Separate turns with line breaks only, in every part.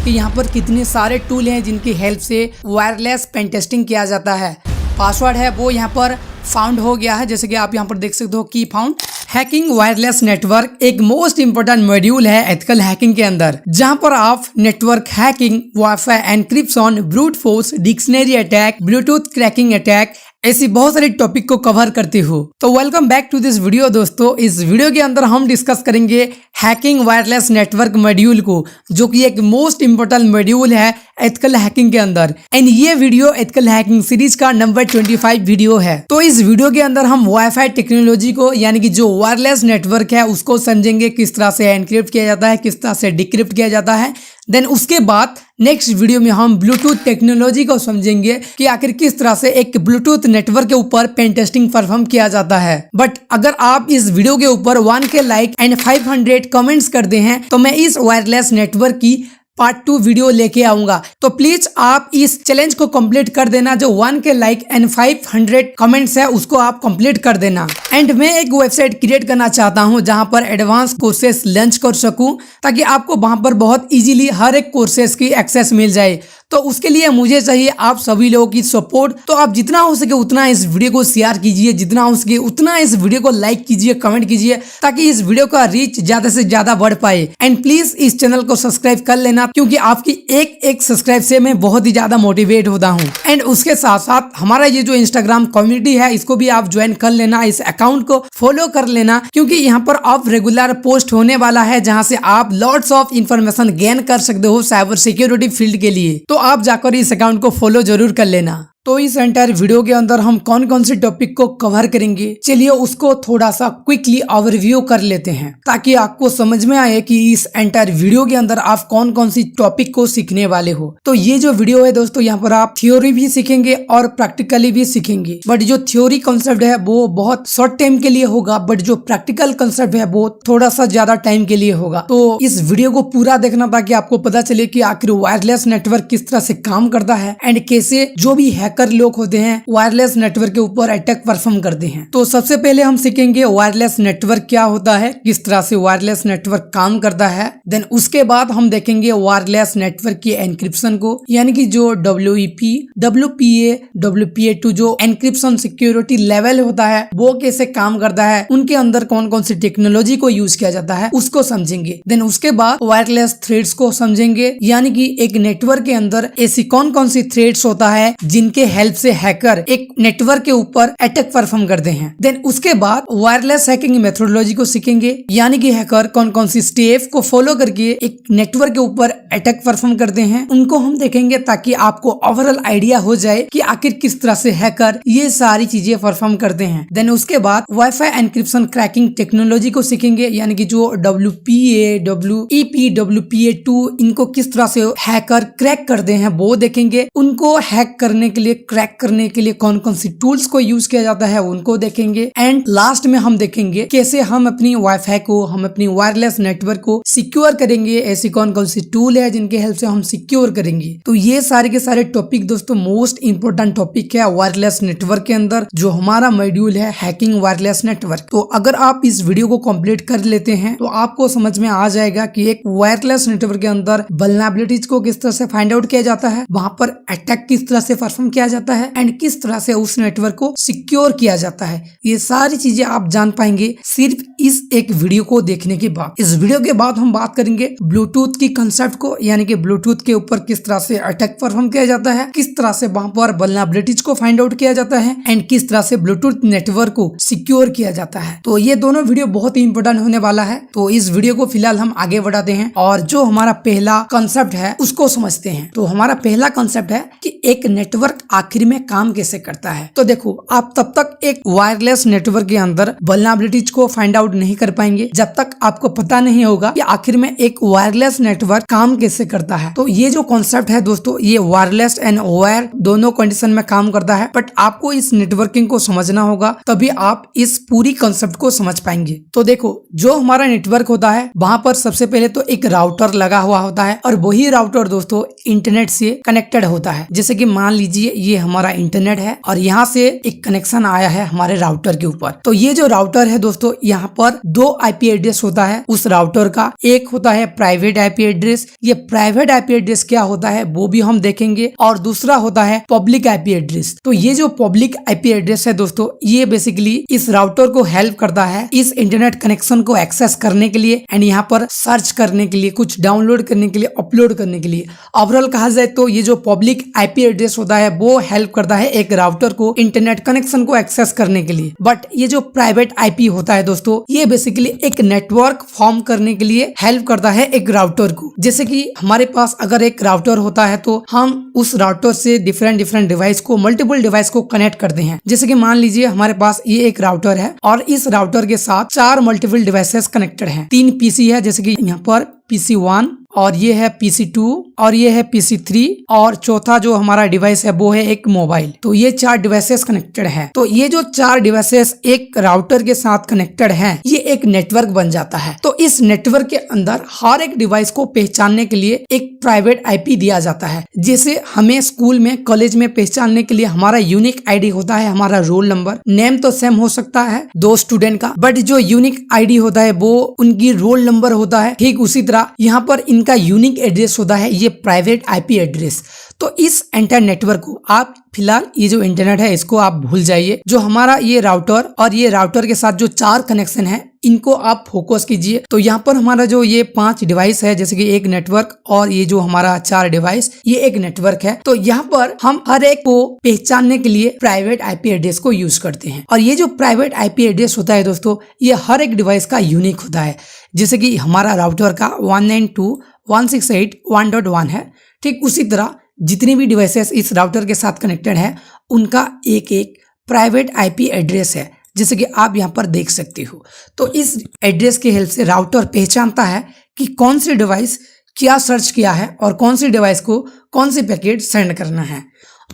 कि यहाँ पर कितने सारे टूल हैं जिनकी हेल्प से वायरलेस पेन टेस्टिंग किया जाता है। पासवर्ड है वो यहाँ पर फाउंड हो गया है, जैसे कि आप यहाँ पर देख सकते हो की फाउंड। हैकिंग वायरलेस नेटवर्क एक मोस्ट इंपोर्टेंट मॉड्यूल है एथिकल हैकिंग के अंदर, जहां पर आप network hacking, wifi encryption, brute force, dictionary attack, Bluetooth cracking attack, ऐसी बहुत सारी टॉपिक को कवर करती हूँ। तो welcome back to this video दोस्तों। इस वीडियो के अंदर हम डिस्कस करेंगे हैकिंग वायरलेस नेटवर्क मॉड्यूल को, जो कि एक मोस्ट इंपोर्टेंट मॉड्यूल है एथिकल हैकिंग के अंदर। एंड ये वीडियो एथिकल हैकिंग सीरीज का नंबर 25 वीडियो है। तो इस वीडियो के अंदर हम वाईफाई टेक्नोलॉजी को, यानी कि जो वायरलेस नेटवर्क है उसको समझेंगे, किस तरह से एनक्रिप्ट किया जाता है, किस तरह से डिक्रिप्ट किया जाता है। देन उसके बाद नेक्स्ट वीडियो में हम ब्लूटूथ टेक्नोलॉजी को समझेंगे कि आखिर किस तरह से एक ब्लूटूथ नेटवर्क के ऊपर पेन टेस्टिंग परफॉर्म किया जाता है। बट अगर आप इस वीडियो के ऊपर 1K लाइक एंड 500 कमेंट्स कर दे हैं तो मैं इस वायरलेस नेटवर्क की पार्ट 2 वीडियो लेके आऊंगा। तो प्लीज आप इस चैलेंज को कंप्लीट कर देना। जो 1K लाइक एंड 500 कमेंट्स है उसको आप कंप्लीट कर देना। एंड मैं एक वेबसाइट क्रिएट करना चाहता हूं जहां पर एडवांस कोर्सेस लॉन्च कर सकूं, ताकि आपको वहां पर बहुत इजीली हर एक कोर्सेस की एक्सेस मिल जाए। तो उसके लिए मुझे चाहिए आप सभी लोगों की सपोर्ट। तो आप जितना हो सके उतना इस वीडियो को शेयर कीजिए, जितना हो सके उतना इस वीडियो को लाइक कीजिए, कमेंट कीजिए, ताकि इस वीडियो का रीच ज्यादा से ज्यादा बढ़ पाए। एंड प्लीज इस चैनल को सब्सक्राइब कर लेना, क्योंकि आपकी एक सब्सक्राइब से मैं बहुत ही ज्यादा मोटिवेट होता हूँ। एंड उसके साथ साथ हमारा ये जो इंस्टाग्राम कम्युनिटी है इसको भी आप ज्वाइन कर लेना, इस अकाउंट को फॉलो कर लेना, क्योंकि यहाँ पर अब रेगुलर पोस्ट होने वाला है जहाँ से आप लॉट्स ऑफ इंफॉर्मेशन गेन कर सकते हो साइबर सिक्योरिटी फील्ड के लिए। तो आप जाकर इस अकाउंट को फॉलो जरूर कर लेना। तो इस एंटायर वीडियो के अंदर हम कौन कौन से टॉपिक को कवर करेंगे, चलिए उसको थोड़ा सा क्विकली ओवरव्यू कर लेते हैं, ताकि आपको समझ में आए कि इस एंटायर वीडियो के अंदर आप कौन कौन सी टॉपिक को सीखने वाले हो। तो ये जो वीडियो है दोस्तों, यहाँ पर आप थ्योरी भी सीखेंगे और प्रैक्टिकली भी सीखेंगे। बट जो थ्योरी कंसेप्ट है वो बहुत शॉर्ट टाइम के लिए होगा, बट जो प्रैक्टिकल कंसेप्ट है वो थोड़ा सा ज्यादा टाइम के लिए होगा। तो इस वीडियो को पूरा देखना, ताकि आपको पता चले कि आखिर वायरलेस नेटवर्क किस तरह से काम करता है एंड कैसे जो भी हैकर लोग होते हैं वायरलेस नेटवर्क के ऊपर अटैक परफॉर्म करते हैं। तो सबसे पहले हम सीखेंगे वायरलेस नेटवर्क क्या होता है, किस तरह से वायरलेस नेटवर्क काम करता है। देन उसके बाद हम देखेंगे वायरलेस नेटवर्क की एनक्रिप्शन को, यानी कि जो WEP, WPA, WPA2 जो एनक्रिप्शन सिक्योरिटी लेवल होता है वो कैसे काम करता है, उनके अंदर कौन कौन सी टेक्नोलॉजी को यूज किया जाता है उसको समझेंगे। देन उसके बाद वायरलेस थ्रेड्स को समझेंगे, यानी कि एक नेटवर्क के अंदर ऐसी कौन कौन सी थ्रेड्स होता है जिनके हेल्प से हैकर एक नेटवर्क के ऊपर अटैक परफॉर्म करते हैं। देन उसके बाद वायरलेस हैकिंग मेथोडोलॉजी को सीखेंगे, यानी कि हैकर कौन कौन सी स्टेप को फॉलो करके एक नेटवर्क के ऊपर अटैक परफॉर्म करते हैं, उनको हम देखेंगे, ताकि आपको ओवरऑल आइडिया हो जाए कि आखिर किस तरह से हैकर ये सारी चीजें परफॉर्म करते हैं। देन उसके बाद वाईफाई एनक्रिप्शन क्रैकिंग टेक्नोलॉजी को सीखेंगे, यानी कि जो WPA, WEP, WPA2 इनको किस तरह से हैकर क्रैक करते हैं वो देखेंगे। उनको हैक करने के लिए, क्रैक करने के लिए कौन कौन सी टूल्स को यूज किया जाता है उनको देखेंगे। एंड लास्ट में हम देखेंगे कैसे हम अपनी वाईफाई को, हम अपनी वायरलेस नेटवर्क को सिक्योर करेंगे, ऐसी कौन कौन सी टूल है जिनके हेल्प से हम सिक्योर करेंगे। तो ये सारे के सारे टॉपिक दोस्तों मोस्ट इंपोर्टेंट टॉपिक है वायरलेस नेटवर्क के अंदर, जो हमारा मॉड्यूल है हैकिंग वायरलेस नेटवर्क। तो अगर आप इस वीडियो को कंप्लीट कर लेते हैं तो आपको समझ में आ जाएगा कि एक वायरलेस नेटवर्क के अंदर वल्नरेबिलिटीज को किस तरह से फाइंड आउट किया जाता है, वहां पर अटैक किस तरह से परफॉर्म किया जाता है एंड किस तरह से उस नेटवर्क को सिक्योर किया जाता है। ये सारी चीजें आप जान पाएंगे सिर्फ इस एक वीडियो को देखने के बाद। इस वीडियो के बाद हम बात करेंगे ब्लूटूथ की कंसेप्ट को, यानी कि ब्लूटूथ के ऊपर किस तरह से अटैक परफॉर्म किया जाता है, किस तरह से वहां पर वल्नरेबिलिटीज को फाइंड आउट किया जाता है एंड किस तरह से ब्लूटूथ नेटवर्क को सिक्योर किया जाता है। तो ये दोनों वीडियो बहुत ही इंपोर्टेंट होने वाला है। तो इस वीडियो को फिलहाल हम आगे बढ़ाते हैं और जो हमारा पहला कंसेप्ट है उसको समझते हैं। तो हमारा पहला कंसेप्ट है कि एक नेटवर्क आखिर में काम कैसे करता है। तो देखो, आप तब तक एक वायरलेस नेटवर्क के अंदर वल्नरेबिलिटीज को फाइंड आउट नहीं कर पाएंगे जब तक आपको पता नहीं होगा कि आखिर में एक वायरलेस नेटवर्क काम कैसे करता है। तो ये जो कॉन्सेप्ट है दोस्तों, ये वायरलेस एंड वायर दोनों कंडीशन में काम करता है, बट आपको इस नेटवर्किंग को समझना होगा, तभी आप इस पूरी कॉन्सेप्ट को समझ पाएंगे। तो देखो, जो हमारा नेटवर्क होता है वहां पर सबसे पहले तो एक राउटर लगा हुआ होता है, और वही राउटर दोस्तों इंटरनेट से कनेक्टेड होता है। जैसे कि मान लीजिए ये हमारा इंटरनेट है और यहाँ से एक कनेक्शन आया है हमारे राउटर के ऊपर। तो ये जो राउटर है दोस्तों, यहाँ पर 2 आईपी एड्रेस होता है उस राउटर का। एक होता है प्राइवेट आईपी एड्रेस, ये प्राइवेट आईपी एड्रेस क्या होता है वो भी हम देखेंगे, और दूसरा होता है पब्लिक आईपी एड्रेस। तो ये जो पब्लिक आईपी एड्रेस है दोस्तों, ये बेसिकली इस राउटर को हेल्प करता है इस इंटरनेट कनेक्शन को एक्सेस करने के लिए एंड यहाँ पर सर्च करने के लिए, कुछ डाउनलोड करने के लिए, अपलोड करने के लिए। ओवरऑल कहा जाए तो ये जो पब्लिक आईपी एड्रेस होता है वो हेल्प करता है एक राउटर को इंटरनेट कनेक्शन को एक्सेस करने के लिए। बट ये जो प्राइवेट आईपी होता है दोस्तों, ये बेसिकली एक नेटवर्क फॉर्म करने के लिए हेल्प करता है एक राउटर को। जैसे कि हमारे पास अगर एक राउटर होता है तो हम उस राउटर से डिफरेंट डिवाइस को, मल्टीपल डिवाइस को कनेक्ट करते हैं। जैसे कि मान लीजिए हमारे पास ये एक राउटर है और इस राउटर के साथ 4 मल्टीपल डिवाइसेस कनेक्टेड हैं। 3 पीसी है, जैसे कि यहाँ पर PC1 और ये है PC2 और ये है PC3 और चौथा जो हमारा डिवाइस है वो है एक मोबाइल। तो ये 4 डिवाइसेस कनेक्टेड हैं। तो ये जो 4 डिवाइसेस एक राउटर के साथ कनेक्टेड हैं, ये एक नेटवर्क बन जाता है। तो इस नेटवर्क के अंदर हर एक डिवाइस को पहचानने के लिए एक प्राइवेट आईपी दिया जाता है। जैसे हमें स्कूल में, कॉलेज में पहचानने के लिए हमारा यूनिक आईडी होता है, हमारा रोल नंबर, नेम तो सेम हो सकता है 2 स्टूडेंट का, बट जो यूनिक आईडी होता है वो उनकी रोल नंबर होता है। ठीक उसी तरह यहाँ पर इनका यूनिक एड्रेस होता है ये प्राइवेट आईपी एड्रेस। तो इस एंटायर नेटवर्क को आप फिलहाल, ये जो इंटरनेट है इसको आप भूल जाइए। जो हमारा ये राउटर और ये राउटर के साथ जो 4 कनेक्शन है, इनको आप फोकस कीजिए। तो यहाँ पर हमारा जो ये 5 डिवाइस है, जैसे कि एक नेटवर्क और ये जो हमारा 4 डिवाइस, ये एक नेटवर्क है। तो यहाँ पर हम हर एक को पहचानने के लिए प्राइवेट आईपी एड्रेस को यूज करते हैं। और ये जो प्राइवेट आईपी एड्रेस होता है दोस्तों, ये हर एक डिवाइस का यूनिक होता है। जैसे कि हमारा राउटर का 192.168.1.1 है, ठीक उसी तरह जितनी भी डिवाइसेस इस राउटर के साथ कनेक्टेड है, उनका एक एक प्राइवेट आईपी एड्रेस है, जैसे कि आप यहाँ पर देख सकते हो। तो इस एड्रेस की हेल्प से राउटर पहचानता है कि कौन सी डिवाइस क्या सर्च किया है और कौन सी डिवाइस को कौन सी पैकेट सेंड करना है।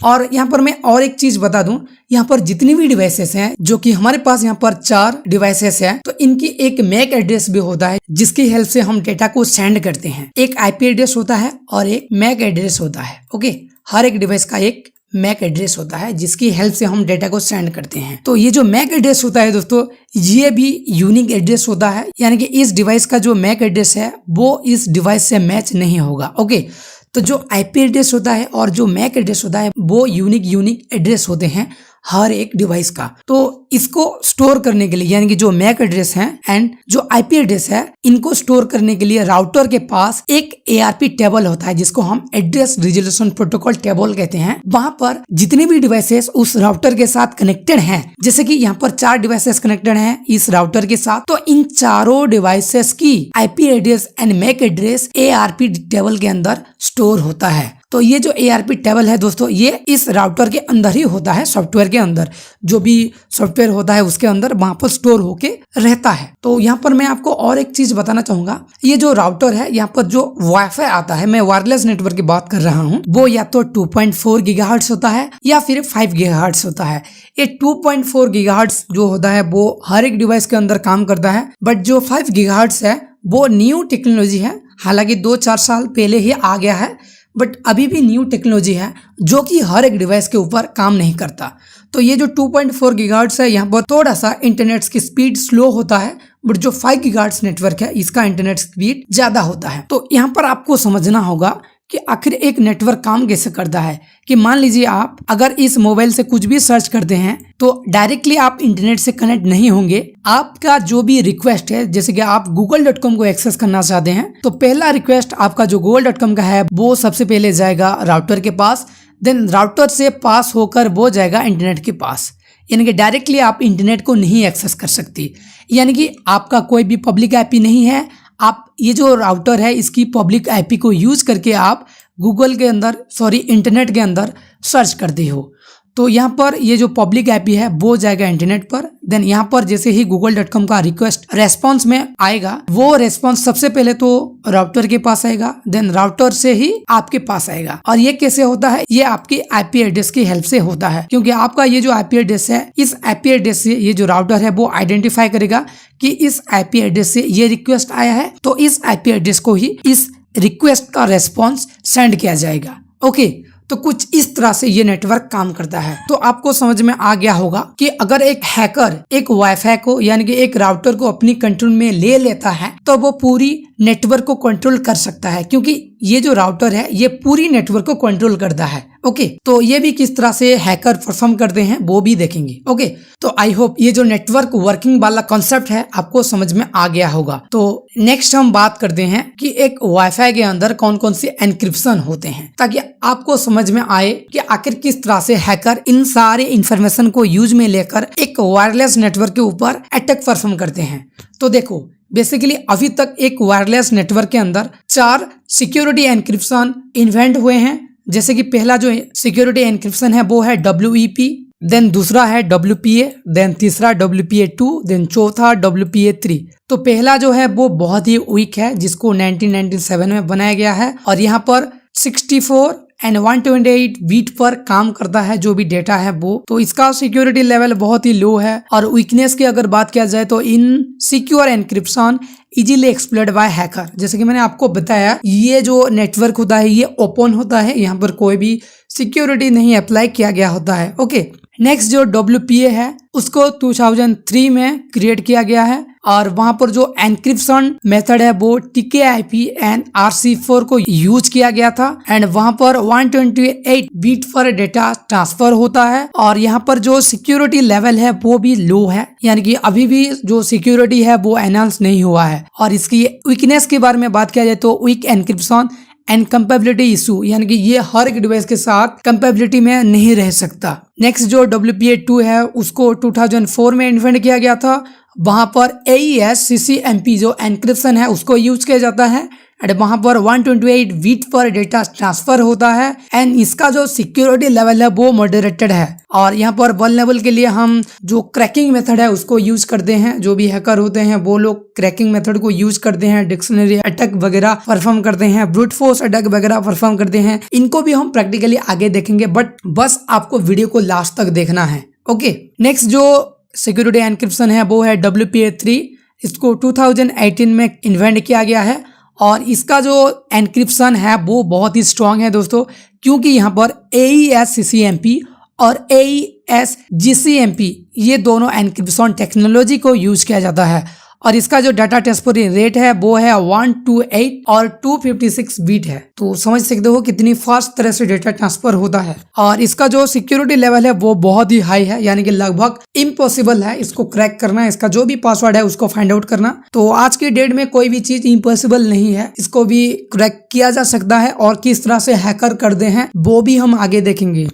और यहाँ पर मैं और एक चीज बता दूं, यहाँ पर जितनी भी डिवाइसेस हैं, जो कि हमारे पास यहाँ पर 4 डिवाइसेस हैं, तो इनकी एक मैक एड्रेस भी होता है जिसकी हेल्प से हम डेटा को सेंड करते हैं। एक आईपी एड्रेस होता है और एक मैक एड्रेस होता है। ओके, हर एक डिवाइस का एक मैक एड्रेस होता है जिसकी हेल्प से हम डेटा को सेंड करते हैं। तो ये जो मैक एड्रेस होता है दोस्तों, ये भी यूनिक एड्रेस होता है, यानी कि इस डिवाइस का जो मैक एड्रेस है वो इस डिवाइस से मैच नहीं होगा। ओके, तो जो आईपी एड्रेस होता है और जो मैक एड्रेस होता है वो यूनिक एड्रेस होते हैं हर एक डिवाइस का। तो इसको स्टोर करने के लिए, यानी कि जो मैक एड्रेस है एंड जो आईपी एड्रेस है, इनको स्टोर करने के लिए राउटर के पास एक ARP टेबल होता है जिसको हम एड्रेस रिजोल्यूशन प्रोटोकॉल टेबल कहते हैं। वहां पर जितनी भी डिवाइसेस उस राउटर के साथ कनेक्टेड हैं, जैसे कि यहाँ पर 4 डिवाइसेस कनेक्टेड हैं इस राउटर के साथ, तो इन चारों डिवाइसेस की IP address and MAC address ARP table के अंदर स्टोर होता है। तो ये जो ARP टेबल है दोस्तों, ये इस राउटर के अंदर ही होता है, सॉफ्टवेयर के अंदर, जो भी सॉफ्टवेयर होता है उसके अंदर वहां पर स्टोर होके रहता है। तो यहाँ पर मैं आपको और एक चीज बताना चाहूंगा, ये जो राउटर है, यहाँ पर जो वाईफाई आता है, मैं वायरलेस नेटवर्क की बात कर रहा हूँ, वो या तो 2.4 गीगाहर्ट्ज होता है या फिर 5 गीगाहर्ट्ज होता है। ये 2.4 गीगाहर्ट्ज जो होता है वो हर एक डिवाइस के अंदर काम करता है, बट जो 5 गीगाहर्ट्ज है वो न्यू टेक्नोलॉजी है, हालांकि 2-4 साल पहले ही आ गया है, बट अभी भी न्यू टेक्नोलॉजी है जो कि हर एक डिवाइस के ऊपर काम नहीं करता। तो ये जो 2.4 गीगाहर्ट्ज है, यहाँ पर थोड़ा सा इंटरनेट की स्पीड स्लो होता है, बट जो 5 गीगाहर्ट्ज नेटवर्क है इसका इंटरनेट स्पीड ज्यादा होता है। तो यहाँ पर आपको समझना होगा कि आखिर एक नेटवर्क काम कैसे करता है। कि मान लीजिए आप अगर इस मोबाइल से कुछ भी सर्च करते हैं तो डायरेक्टली आप इंटरनेट से कनेक्ट नहीं होंगे। आपका जो भी रिक्वेस्ट है, जैसे कि आप google.com को एक्सेस करना चाहते हैं, तो पहला रिक्वेस्ट आपका जो google.com का है वो सबसे पहले जाएगा राउटर के पास, देन राउटर से पास होकर वो जाएगा इंटरनेट के पास, यानी कि डायरेक्टली आप इंटरनेट को नहीं एक्सेस कर सकती। यानी कि आपका कोई भी पब्लिक आईपी नहीं है, आप ये जो राउटर है इसकी पब्लिक आईपी को यूज करके आप गूगल के अंदर, इंटरनेट के अंदर सर्च करते हो। तो यहाँ पर ये जो पब्लिक आईपी है वो जाएगा इंटरनेट पर, देन यहाँ पर जैसे ही google.com का रिक्वेस्ट रेस्पॉन्स में आएगा, वो रेस्पॉन्स सबसे पहले तो राउटर के पास आएगा, देन राउटर से ही आपके पास आएगा। और ये कैसे होता है, ये आपकी आईपी एड्रेस की हेल्प से होता है, क्योंकि आपका ये जो आईपी एड्रेस है, इस आईपी एड्रेस से ये जो राउटर है वो आइडेंटिफाई करेगा कि इस आईपी एड्रेस से ये रिक्वेस्ट आया है, तो इस आईपी एड्रेस को ही इस रिक्वेस्ट का रेस्पॉन्स सेंड किया जाएगा। ओके, तो कुछ इस तरह से ये नेटवर्क काम करता है। तो आपको समझ में आ गया होगा कि अगर एक हैकर एक वाईफाई को यानी कि एक राउटर को अपनी कंट्रोल में ले लेता है तो वो पूरी नेटवर्क को कंट्रोल कर सकता है, क्योंकि ये जो राउटर है ये पूरी नेटवर्क को कंट्रोल करता है। ओके, तो ये भी किस तरह से हैकर परफॉर्म करते हैं वो भी देखेंगे। ओके, तो आई होप ये जो नेटवर्क वर्किंग वाला कॉन्सेप्ट है आपको समझ में आ गया होगा। तो नेक्स्ट हम बात करते हैं कि एक वाईफाई के अंदर कौन कौन से एनक्रिप्शन होते हैं, ताकि आपको समझ में आए कि आखिर किस तरह से हैकर इन सारे इंफॉर्मेशन को यूज में लेकर एक वायरलेस नेटवर्क के ऊपर अटैक परफॉर्म करते हैं। तो देखो, बेसिकली अभी तक एक वायरलेस नेटवर्क के अंदर 4 सिक्योरिटी एनक्रिप्शन इन्वेंट हुए हैं। जैसे कि पहला जो सिक्योरिटी एनक्रिप्शन है वो है WEP, देन दूसरा है WPA, देन तीसरा WPA2, देन चौथा WPA3। तो पहला जो है वो बहुत ही वीक है, जिसको 1997 में बनाया गया है और यहाँ पर 64 एंड 128 बीट पर काम करता है जो भी डेटा है वो। तो इसका सिक्योरिटी लेवल बहुत ही लो है। और वीकनेस की अगर बात किया जाए तो insecure encryption easily exploit by hacker. जैसे कि मैंने आपको बताया, ये जो नेटवर्क होता है ये ओपन होता है, यहाँ पर कोई भी सिक्योरिटी नहीं अप्लाई किया गया होता है। ओके, नेक्स्ट जो WPA है उसको 2003 में क्रिएट किया गया है और वहां पर जो एनक्रिप्शन मेथड है वो TKIP एंड RC4 को यूज किया गया था एंड वहां पर 128 बीट पर डेटा ट्रांसफर होता है। और यहाँ पर जो सिक्योरिटी लेवल है वो भी लो है, यानी कि अभी भी जो सिक्योरिटी है वो एनहांस नहीं हुआ है। और इसकी वीकनेस के बारे में बात किया जाए तो weak encryption and compatibility issue, यानी कि ये हर एक डिवाइस के साथ कंपेबिलिटी में नहीं रह सकता। नेक्स्ट जो WPA2 है उसको 2004 में इन्वेंट किया गया था। वहां पर AES CCMP जो एनक्रिप्शन है उसको यूज किया जाता है एंड वहां पर 128 बीट पर डेटा ट्रांसफर होता है एंड इसका जो सिक्योरिटी लेवल है वो मॉडरेटेड है। और यहाँ पर वल्नरेबल के लिए हम जो क्रैकिंग मेथड है उसको यूज करते हैं। जो भी हैकर होते हैं वो लोग क्रैकिंग मेथड को यूज करते हैं, डिक्शनरी अटैक वगैरह परफॉर्म करते हैं, ब्रूट फोर्स अटैक वगैरह परफॉर्म करते हैं। इनको भी हम प्रैक्टिकली आगे देखेंगे, बट बस आपको वीडियो को लास्ट तक देखना है। ओके, नेक्स्ट जो सिक्योरिटी एनक्रिप्शन है वो है WPA3। इसको 2018 में इन्वेंट किया गया है और इसका जो एनक्रिप्शन है वो बहुत ही स्ट्रांग है दोस्तों, क्योंकि यहाँ पर AES CCMP और AES GCMP ये दोनों एनक्रिप्शन टेक्नोलॉजी को यूज किया जाता है। और इसका जो डाटा ट्रांसफर रेट है वो है 128 और 256 बीट है। तो समझ सकते हो कितनी फास्ट तरह से डेटा ट्रांसफर होता है। और इसका जो सिक्योरिटी लेवल है वो बहुत ही हाई है, यानी कि लगभग इम्पॉसिबल है इसको क्रैक करना, इसका जो भी पासवर्ड है उसको फाइंड आउट करना। तो आज की डेट में कोई भी चीज इम्पॉसिबल नहीं है, इसको भी क्रैक किया जा सकता है और किस तरह से हैकर करते हैं वो भी हम आगे देखेंगे।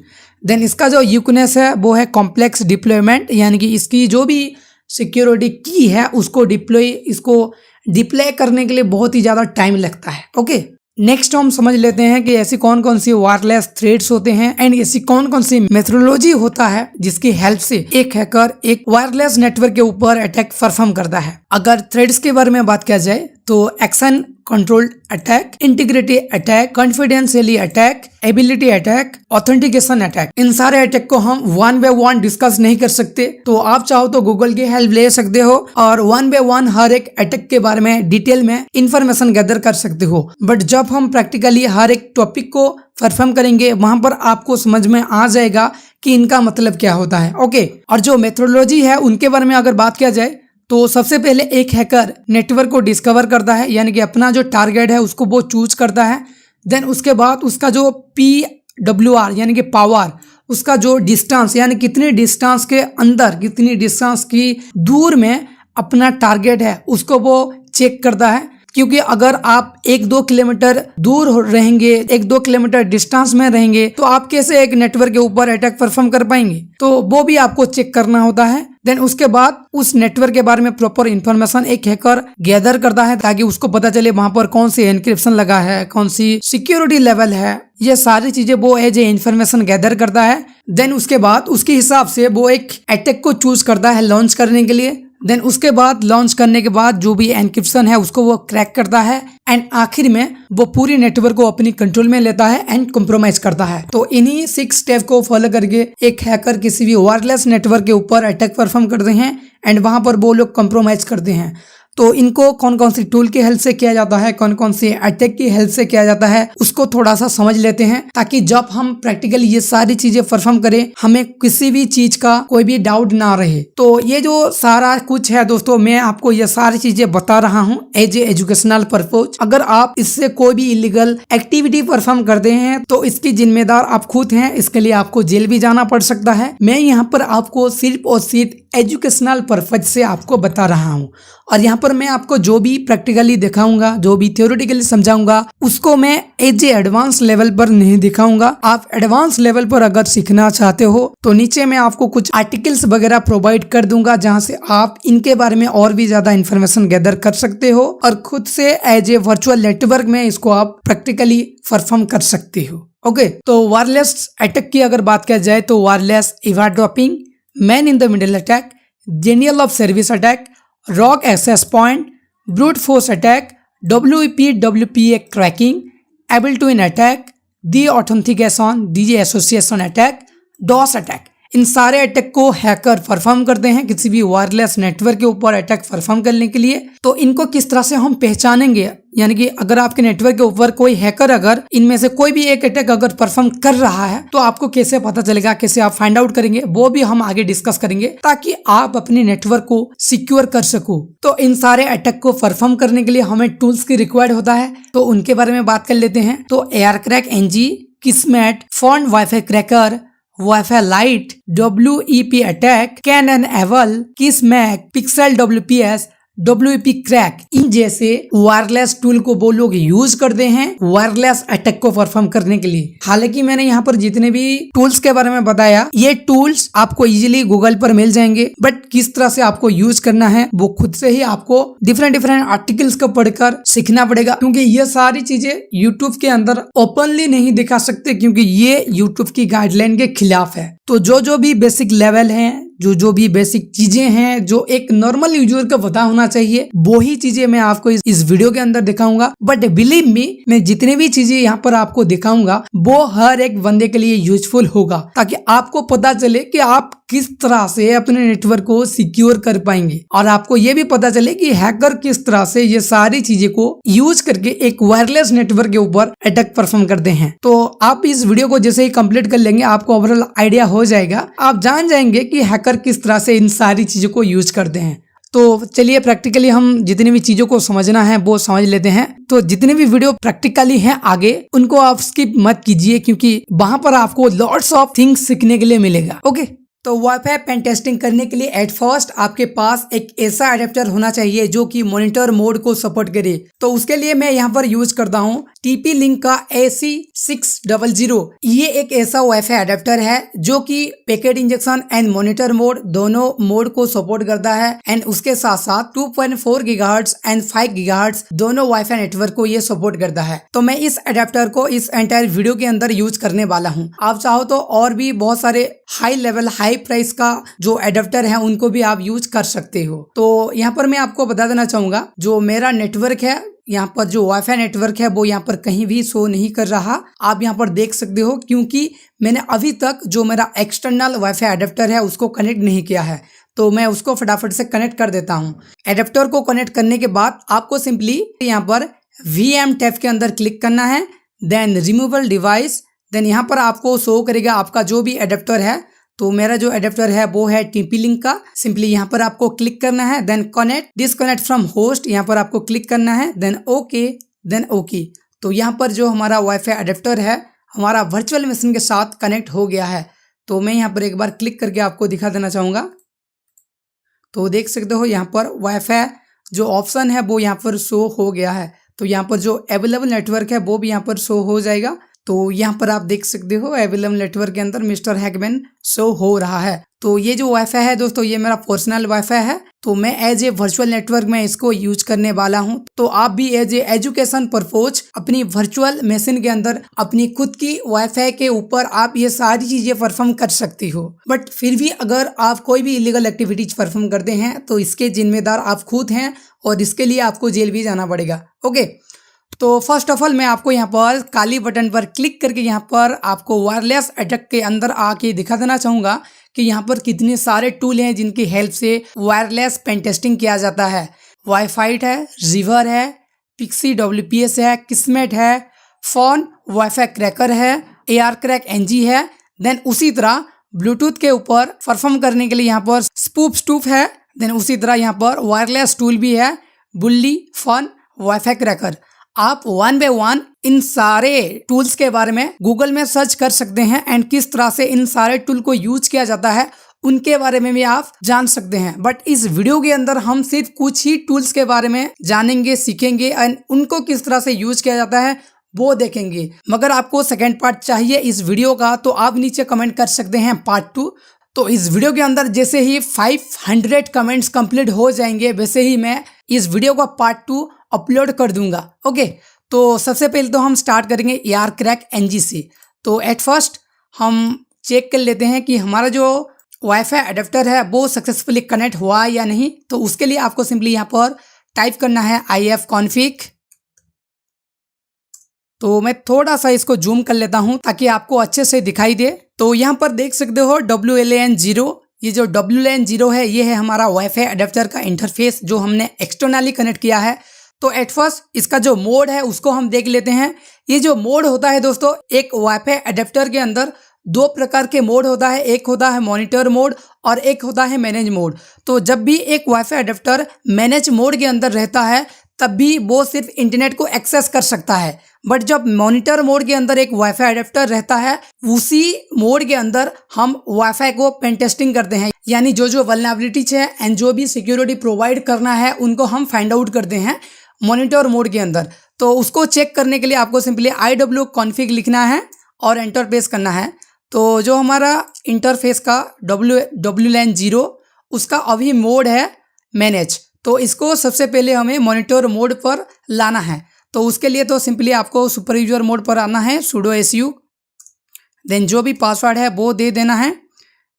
देन इसका जो यूकनेस है वो है कॉम्प्लेक्स डिप्लॉयमेंट, यानी कि इसकी जो भी सिक्योरिटी की है उसको डिप्लॉय करने के लिए बहुत ही ज्यादा टाइम लगता है। ओके, नेक्स्ट हम समझ लेते हैं कि ऐसी कौन कौन सी वायरलेस थ्रेड्स होते हैं एंड ऐसी कौन कौन सी मेथोडोलॉजी होता है जिसकी हेल्प से एक हैकर एक वायरलेस नेटवर्क के ऊपर अटैक परफॉर्म करता है। अगर थ्रेड्स के बारे में बात किया जाए तो action controlled attack, integrity attack, confidentially attack, ability attack, authentication attack, इन सारे अटैक को हम वन बाय वन डिस्कस नहीं कर सकते। तो आप चाहो तो गूगल की हेल्प ले सकते हो और वन बाय वन हर एक अटैक के बारे में डिटेल में इंफॉर्मेशन गैदर कर सकते हो। बट जब हम प्रैक्टिकली हर एक टॉपिक को परफॉर्म करेंगे वहां पर आपको समझ में आ जाएगा कि इनका मतलब क्या होता है। ओके, और जो मेथोडोलॉजी है उनके बारे में अगर बात किया जाए तो सबसे पहले एक हैकर नेटवर्क को डिस्कवर करता है, यानी कि अपना जो टारगेट है उसको वो चूज करता है। देन उसके बाद उसका जो PWR यानी कि पावर, उसका जो डिस्टेंस यानी कितनी डिस्टेंस के अंदर, कितनी डिस्टेंस की दूर में अपना टारगेट है उसको वो चेक करता है। क्योंकि अगर आप 1-2 किलोमीटर दूर रहेंगे, 1-2 किलोमीटर डिस्टेंस में रहेंगे तो आप कैसे एक नेटवर्क के ऊपर अटैक परफॉर्म कर पाएंगे, तो वो भी आपको चेक करना होता है। देन उसके बाद उस नेटवर्क के बारे में प्रॉपर इंफॉर्मेशन एक हैकर गैदर करता है ताकि उसको पता चले वहां पर कौन सी एनक्रिप्शन लगा है, कौन सी सिक्योरिटी लेवल है, ये सारी चीजें वो एज ए इंफॉर्मेशन गैदर करता है। देन उसके बाद उसके हिसाब से वो एक अटैक को चूज करता है लॉन्च करने के लिए। देन उसके बाद लॉन्च करने के बाद जो भी एनक्रिप्शन है उसको वो क्रैक करता है एंड आखिर में वो पूरी नेटवर्क को अपनी कंट्रोल में लेता है एंड कॉम्प्रोमाइज करता है। तो इन्हीं 6 स्टेप को फॉलो करके एक हैकर किसी भी वायरलेस नेटवर्क के ऊपर अटैक परफॉर्म करते हैं एंड वहां पर वो लोग कॉम्प्रोमाइज करते हैं। तो इनको कौन कौन सी टूल की हेल्प से किया जाता है, कौन कौन सी अटैक की हेल्प से किया जाता है, उसको थोड़ा सा समझ लेते हैं, ताकि जब हम प्रैक्टिकली ये सारी चीजें परफॉर्म करें हमें किसी भी चीज का कोई भी डाउट ना रहे। तो ये जो सारा कुछ है दोस्तों, मैं आपको ये सारी चीजें बता रहा हूँ एज ए एजुकेशनल पर्पज। अगर आप इससे कोई भी इलीगल एक्टिविटी परफॉर्म करते हैं तो इसकी जिम्मेदार आप खुद हैं, इसके लिए आपको जेल भी जाना पड़ सकता है। मैं यहाँ पर आपको सिर्फ और सिर्फ एजुकेशनल पर्पज से आपको बता रहा हूँ, और यहाँ पर मैं आपको जो भी प्रैक्टिकली दिखाऊंगा, जो भी थ्योरेटिकली समझाऊंगा, उसको मैं एज ए एडवांस लेवल पर नहीं दिखाऊंगा। आप एडवांस लेवल पर अगर सीखना चाहते हो तो नीचे मैं आपको कुछ आर्टिकल्स वगैरह प्रोवाइड कर दूंगा, जहाँ से आप इनके बारे में और भी ज्यादा इन्फॉर्मेशन गैदर कर सकते हो और खुद से एज ए वर्चुअल नेटवर्क में इसको आप प्रैक्टिकली परफॉर्म कर सकते हो। ओके, तो वायरलेस अटैक की अगर बात किया जाए तो wireless eavesdropping, man in the middle attack, denial of service attack, rogue access point, brute force attack, WPA cracking, evil twin attack, deauthentication, disassociation attack, DoS attack. इन सारे attack को hacker perform करते हैं किसी भी wireless network के ऊपर attack perform करने के लिए। तो इनको किस तरह से हम पहचानेंगे, यानी कि अगर आपके नेटवर्क के ऊपर कोई हैकर अगर इनमें से कोई भी एक अटैक अगर परफॉर्म कर रहा है तो आपको कैसे पता चलेगा, कैसे आप फाइंड आउट करेंगे, वो भी हम आगे डिस्कस करेंगे, ताकि आप अपने नेटवर्क को सिक्योर कर सको। तो इन सारे अटैक को परफॉर्म करने के लिए हमें टूल्स की रिक्वायर्ड होता है, तो उनके बारे में बात कर लेते हैं। तो एयरक्रैक NG, किस्मेट, फॉन्ट WiFi cracker, WiFi lite, WEP attack, Cain and Abel, KisMAC, pixel WPS, WEP crack, इन जैसे वायरलेस टूल को वो लोग यूज करते हैं वायरलेस अटैक को परफॉर्म करने के लिए। हालांकि मैंने यहाँ पर जितने भी टूल्स के बारे में बताया, ये टूल्स आपको इजीली गूगल पर मिल जाएंगे, बट किस तरह से आपको यूज करना है वो खुद से ही आपको डिफरेंट आर्टिकल्स को पढ़कर सीखना पड़ेगा, क्योंकि ये सारी चीजें यूट्यूब के अंदर ओपनली नहीं दिखा सकते, क्योंकि ये यूट्यूब की गाइडलाइन के खिलाफ है। तो जो भी बेसिक लेवल है, जो भी बेसिक चीजें हैं जो एक नॉर्मल यूजर को पता होना चाहिए, वो ही चीजें मैं आपको इस वीडियो के अंदर दिखाऊंगा। बट बिलीव मी, मैं जितनी भी चीजें यहाँ पर आपको दिखाऊंगा वो हर एक बंदे के लिए यूजफुल होगा, ताकि आपको पता चले कि आप किस तरह से अपने नेटवर्क को सिक्योर कर पाएंगे, और आपको ये भी पता चले कि हैकर किस तरह से ये सारी चीजें को यूज करके एक वायरलेस नेटवर्क के ऊपर अटैक परफॉर्म करते हैं। तो आप इस वीडियो को जैसे ही कंप्लीट कर लेंगे आपको ओवरऑल आइडिया हो जाएगा, आप जान जाएंगे कि हैकर किस तरह से इन सारी चीजों को यूज करते हैं। तो चलिए प्रैक्टिकली हम जितनी भी चीजों को समझना है वो समझ लेते हैं। तो जितने भी वीडियो प्रैक्टिकली हैं आगे, उनको आप स्किप मत कीजिए, क्योंकि वहां पर आपको लॉट्स ऑफ थिंग्स सीखने के लिए मिलेगा। ओके, तो वाईफाई पेन टेस्टिंग करने के लिए एट फर्स्ट आपके पास एक ऐसा अडेप्टर होना चाहिए जो कि मॉनिटर मोड को सपोर्ट करे। तो उसके लिए मैं यहाँ पर यूज करता हूँ TP-Link का AC600। ये एक ऐसा वाईफाई अडेप्टर है जो कि packet injection and monitor mode दोनों मोड को सपोर्ट करता है, एंड उसके साथ साथ 2.4 GHz एंड 5 GHz दोनों वाईफाई नेटवर्क को ये सपोर्ट करता है। तो मैं इस अडेप्टर को इस एंटायर वीडियो के अंदर यूज करने वाला हूँ। आप चाहो तो और भी बहुत सारे हाई लेवल हाई प्राइस का जो एडेप्टर है उनको भी आप यूज कर सकते हो। तो यहाँ पर मैं आपको बता देना चाहूंगा, जो मेरा नेटवर्क है, यहाँ पर जो वाईफाई नेटवर्क है वो यहाँ पर कहीं भी शो नहीं कर रहा। आप यहाँ पर देख सकते हो, क्योंकि मैंने अभी तक जो मेरा एक्सटर्नल वाईफाई एडेप्टर है उसको कनेक्ट नहीं किया है। तो मैं उसको फटाफट से कनेक्ट कर देता हूँ। एडेप्टर को कनेक्ट करने के बाद आपको सिंपली यहाँ पर VM टैब के अंदर क्लिक करना है, देन रिमूवल डिवाइस, देन यहाँ पर आपको शो करेगा आपका जो भी एडेप्टर है। तो मेरा जो एडेप्टर है वो है TP-Link का। सिंपली यहाँ पर आपको क्लिक करना है, then connect disconnect from host, यहाँ पर आपको क्लिक करना है, देन ओके। तो यहाँ पर जो हमारा वाईफाई एडेप्टर है हमारा वर्चुअल मशीन के साथ कनेक्ट हो गया है। तो मैं यहाँ पर एक बार क्लिक करके आपको दिखा देना चाहूँगा। तो देख सकते हो यहाँ पर वाईफाई जो ऑप्शन है वो यहाँ पर शो हो गया है। तो यहाँ पर जो अवेलेबल नेटवर्क है वो भी यहाँ पर शो हो जाएगा। तो यहाँ पर आप देख सकते हो अवेलेबल नेटवर्क के अंदर मिस्टर हैकमैन शो हो रहा है। तो ये जो वाईफाई है दोस्तों, ये मेरा पर्सनल वाईफाई है। तो मैं एज ए वर्चुअल नेटवर्क में इसको यूज करने वाला हूँ। तो आप भी एज ए एजुकेशन पर्पज अपनी वर्चुअल मशीन के अंदर अपनी खुद की वाईफाई के ऊपर आप ये सारी चीजें परफॉर्म कर सकती हो। बट फिर भी अगर आप कोई भी इलीगल एक्टिविटीज परफॉर्म करते हैं तो इसके जिम्मेदार आप खुद हैं, और इसके लिए आपको जेल भी जाना पड़ेगा। ओके, तो फर्स्ट ऑफ ऑल मैं आपको यहाँ पर काली बटन पर क्लिक करके यहाँ पर आपको वायरलेस अटैक के अंदर आके दिखा देना चाहूँगा कि यहाँ पर कितने सारे टूल हैं जिनकी हेल्प से वायरलेस पेन टेस्टिंग किया जाता है। वाईफाई है, रिवर है, पिक्सी WPS है, किस्मेट है, फोन वाईफाई क्रैकर है, AR क्रैक NG है। देन उसी तरह ब्लूटूथ के ऊपर परफॉर्म करने के लिए यहाँ पर स्पूफ स्टूफ है। देन उसी तरह यहाँ पर वायरलेस टूल भी है, बुल्ली, फन, वाईफाई क्रैकर। आप वन बाय वन इन सारे टूल्स के बारे में गूगल में सर्च कर सकते हैं एंड किस तरह से इन सारे टूल को यूज किया जाता है उनके बारे में भी आप जान सकते हैं। बट इस वीडियो के अंदर हम सिर्फ कुछ ही टूल्स के बारे में जानेंगे, सीखेंगे एंड उनको किस तरह से यूज किया जाता है वो देखेंगे। मगर आपको सेकेंड पार्ट चाहिए इस वीडियो का तो आप नीचे कमेंट कर सकते हैं पार्ट 2। तो इस वीडियो के अंदर जैसे ही 500 कमेंट्स कंप्लीट हो जाएंगे वैसे ही मैं इस वीडियो का पार्ट 2 अपलोड कर दूंगा। ओके, तो सबसे पहले तो हम स्टार्ट करेंगे AR क्रैक NG से। तो एट फर्स्ट हम चेक कर लेते हैं कि हमारा जो वाईफाई अडेप्टर है वो सक्सेसफुली कनेक्ट हुआ या नहीं। तो उसके लिए आपको सिंपली यहाँ पर टाइप करना है ifconfig। तो मैं थोड़ा सा इसको जूम कर लेता हूं ताकि आपको अच्छे से दिखाई दे। तो यहाँ पर देख सकते हो WLAN 0, ये जो WLAN 0 है ये है हमारा वाईफाई अडेप्टर का इंटरफेस जो हमने एक्सटर्नली कनेक्ट किया है। तो एट फर्स्ट इसका जो मोड है उसको हम देख लेते हैं। ये जो मोड होता है दोस्तों, एक वाईफाई अडेप्टर के अंदर दो प्रकार के मोड होता है, एक होता है मॉनिटर मोड और एक होता है मैनेज मोड। तो जब भी एक वाईफाई अडेप्टर मैनेज मोड के अंदर रहता है तब भी वो सिर्फ इंटरनेट को एक्सेस कर सकता है। बट जब मॉनिटर मोड के अंदर एक वाईफाई अडेप्टर रहता है उसी मोड के अंदर हम वाईफाई को पेन टेस्टिंग करते हैं, यानी जो वल्नरेबिलिटीज है एंड जो भी सिक्योरिटी प्रोवाइड करना है उनको हम फाइंड आउट करते हैं मॉनिटर मोड के अंदर। तो उसको चेक करने के लिए आपको सिंपली iwconfig लिखना है और एंटर प्रेस करना है। तो जो हमारा इंटरफेस का WLAN 0 उसका अभी मोड है मैनेज। तो इसको सबसे पहले हमें मॉनिटर मोड पर लाना है। तो उसके लिए तो सिंपली आपको सुपर यूजर मोड पर आना है, sudo su, देन जो भी पासवर्ड है वो दे देना है।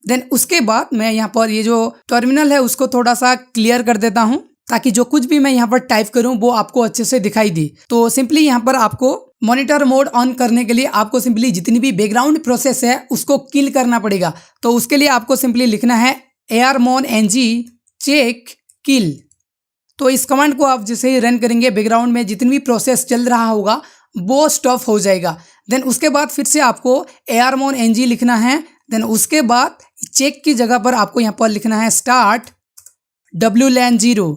देन उसके बाद मैं यहाँ पर ये जो टर्मिनल है उसको थोड़ा सा क्लियर कर देता हूँ ताकि जो कुछ भी मैं यहाँ पर टाइप करूँ वो आपको अच्छे से दिखाई दे। तो सिंपली यहाँ पर आपको मॉनिटर मोड ऑन करने के लिए आपको सिंपली जितनी भी बैकग्राउंड प्रोसेस है उसको किल करना पड़ेगा। तो उसके लिए आपको सिंपली लिखना है armon ng check kill। तो इस कमांड को आप जैसे ही रन करेंगे बैकग्राउंड में जितनी भी प्रोसेस चल रहा होगा वो स्टॉप हो जाएगा। देन उसके बाद फिर से आपको armon ng लिखना है। देन उसके बाद चेक की जगह पर आपको यहाँ पर लिखना है स्टार्ट WLAN 0।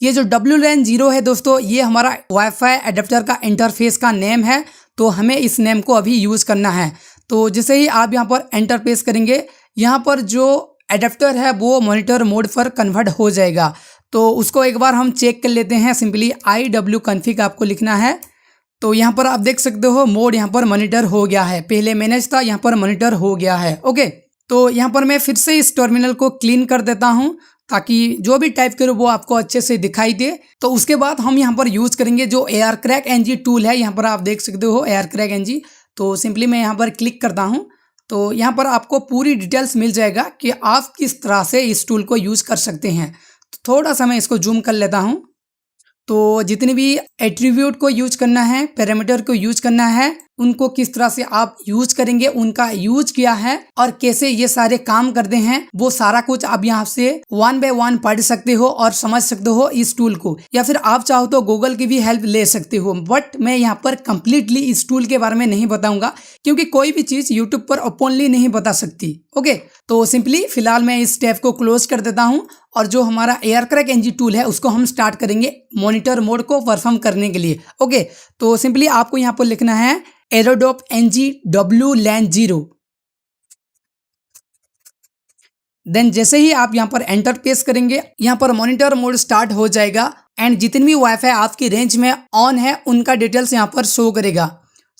ये जो WLAN 0 है दोस्तों ये हमारा वाईफाई अडेप्टर का इंटरफेस का नेम है। तो हमें इस नेम को अभी यूज़ करना है। तो जैसे ही आप यहाँ पर एंटर प्रेस करेंगे यहाँ पर जो अडेप्टर है वो मॉनिटर मोड पर कन्वर्ट हो जाएगा। तो उसको एक बार हम चेक कर लेते हैं। सिंपली iwconfig आपको लिखना है। तो यहाँ पर आप देख सकते हो मोड यहाँ पर मॉनिटर हो गया है, पहले मैनेज था यहाँ पर मॉनिटर हो गया है। ओके, तो यहाँ पर मैं फिर से इस टर्मिनल को क्लीन कर देता हूँ ताकि जो भी टाइप करो वो आपको अच्छे से दिखाई दे। तो उसके बाद हम यहाँ पर यूज़ करेंगे जो AR क्रैक NG टूल है। यहाँ पर आप देख सकते हो AR क्रैक NG। तो सिंपली मैं यहाँ पर क्लिक करता हूँ तो यहाँ पर आपको पूरी डिटेल्स मिल जाएगा कि आप किस तरह से इस टूल को यूज़ कर सकते हैं। तो थोड़ा सा मैं इसको जूम कर लेता हूँ। तो जितने भी एट्रीब्यूट को यूज करना है, पैरामीटर को यूज करना है, उनको किस तरह से आप यूज करेंगे, उनका यूज किया है और कैसे ये सारे काम करते हैं वो सारा कुछ आप यहाँ से वन बाय वन पढ़ सकते हो और समझ सकते हो इस टूल को। या फिर आप चाहो तो गूगल की भी हेल्प ले सकते हो। बट मैं यहाँ पर कम्प्लीटली इस टूल के बारे में नहीं बताऊंगा क्योंकि कोई भी चीज यूट्यूब पर ओपनली नहीं बता सकती। ओके, तो सिंपली फिलहाल मैं इस टैब को क्लोज कर देता हूँ और जो हमारा AR क्रैक NG टूल है उसको हम स्टार्ट करेंगे मॉनिटर मोड को परफॉर्म करने के लिए। ओके, तो सिंपली आपको यहाँ पर लिखना है aerodop ng WLAN 0। देन जैसे ही आप यहाँ पर एंटर प्रेस करेंगे यहाँ पर मॉनिटर मोड स्टार्ट हो जाएगा एंड जितनी भी वाईफाई आपकी रेंज में ऑन है उनका डिटेल्स यहाँ पर शो करेगा।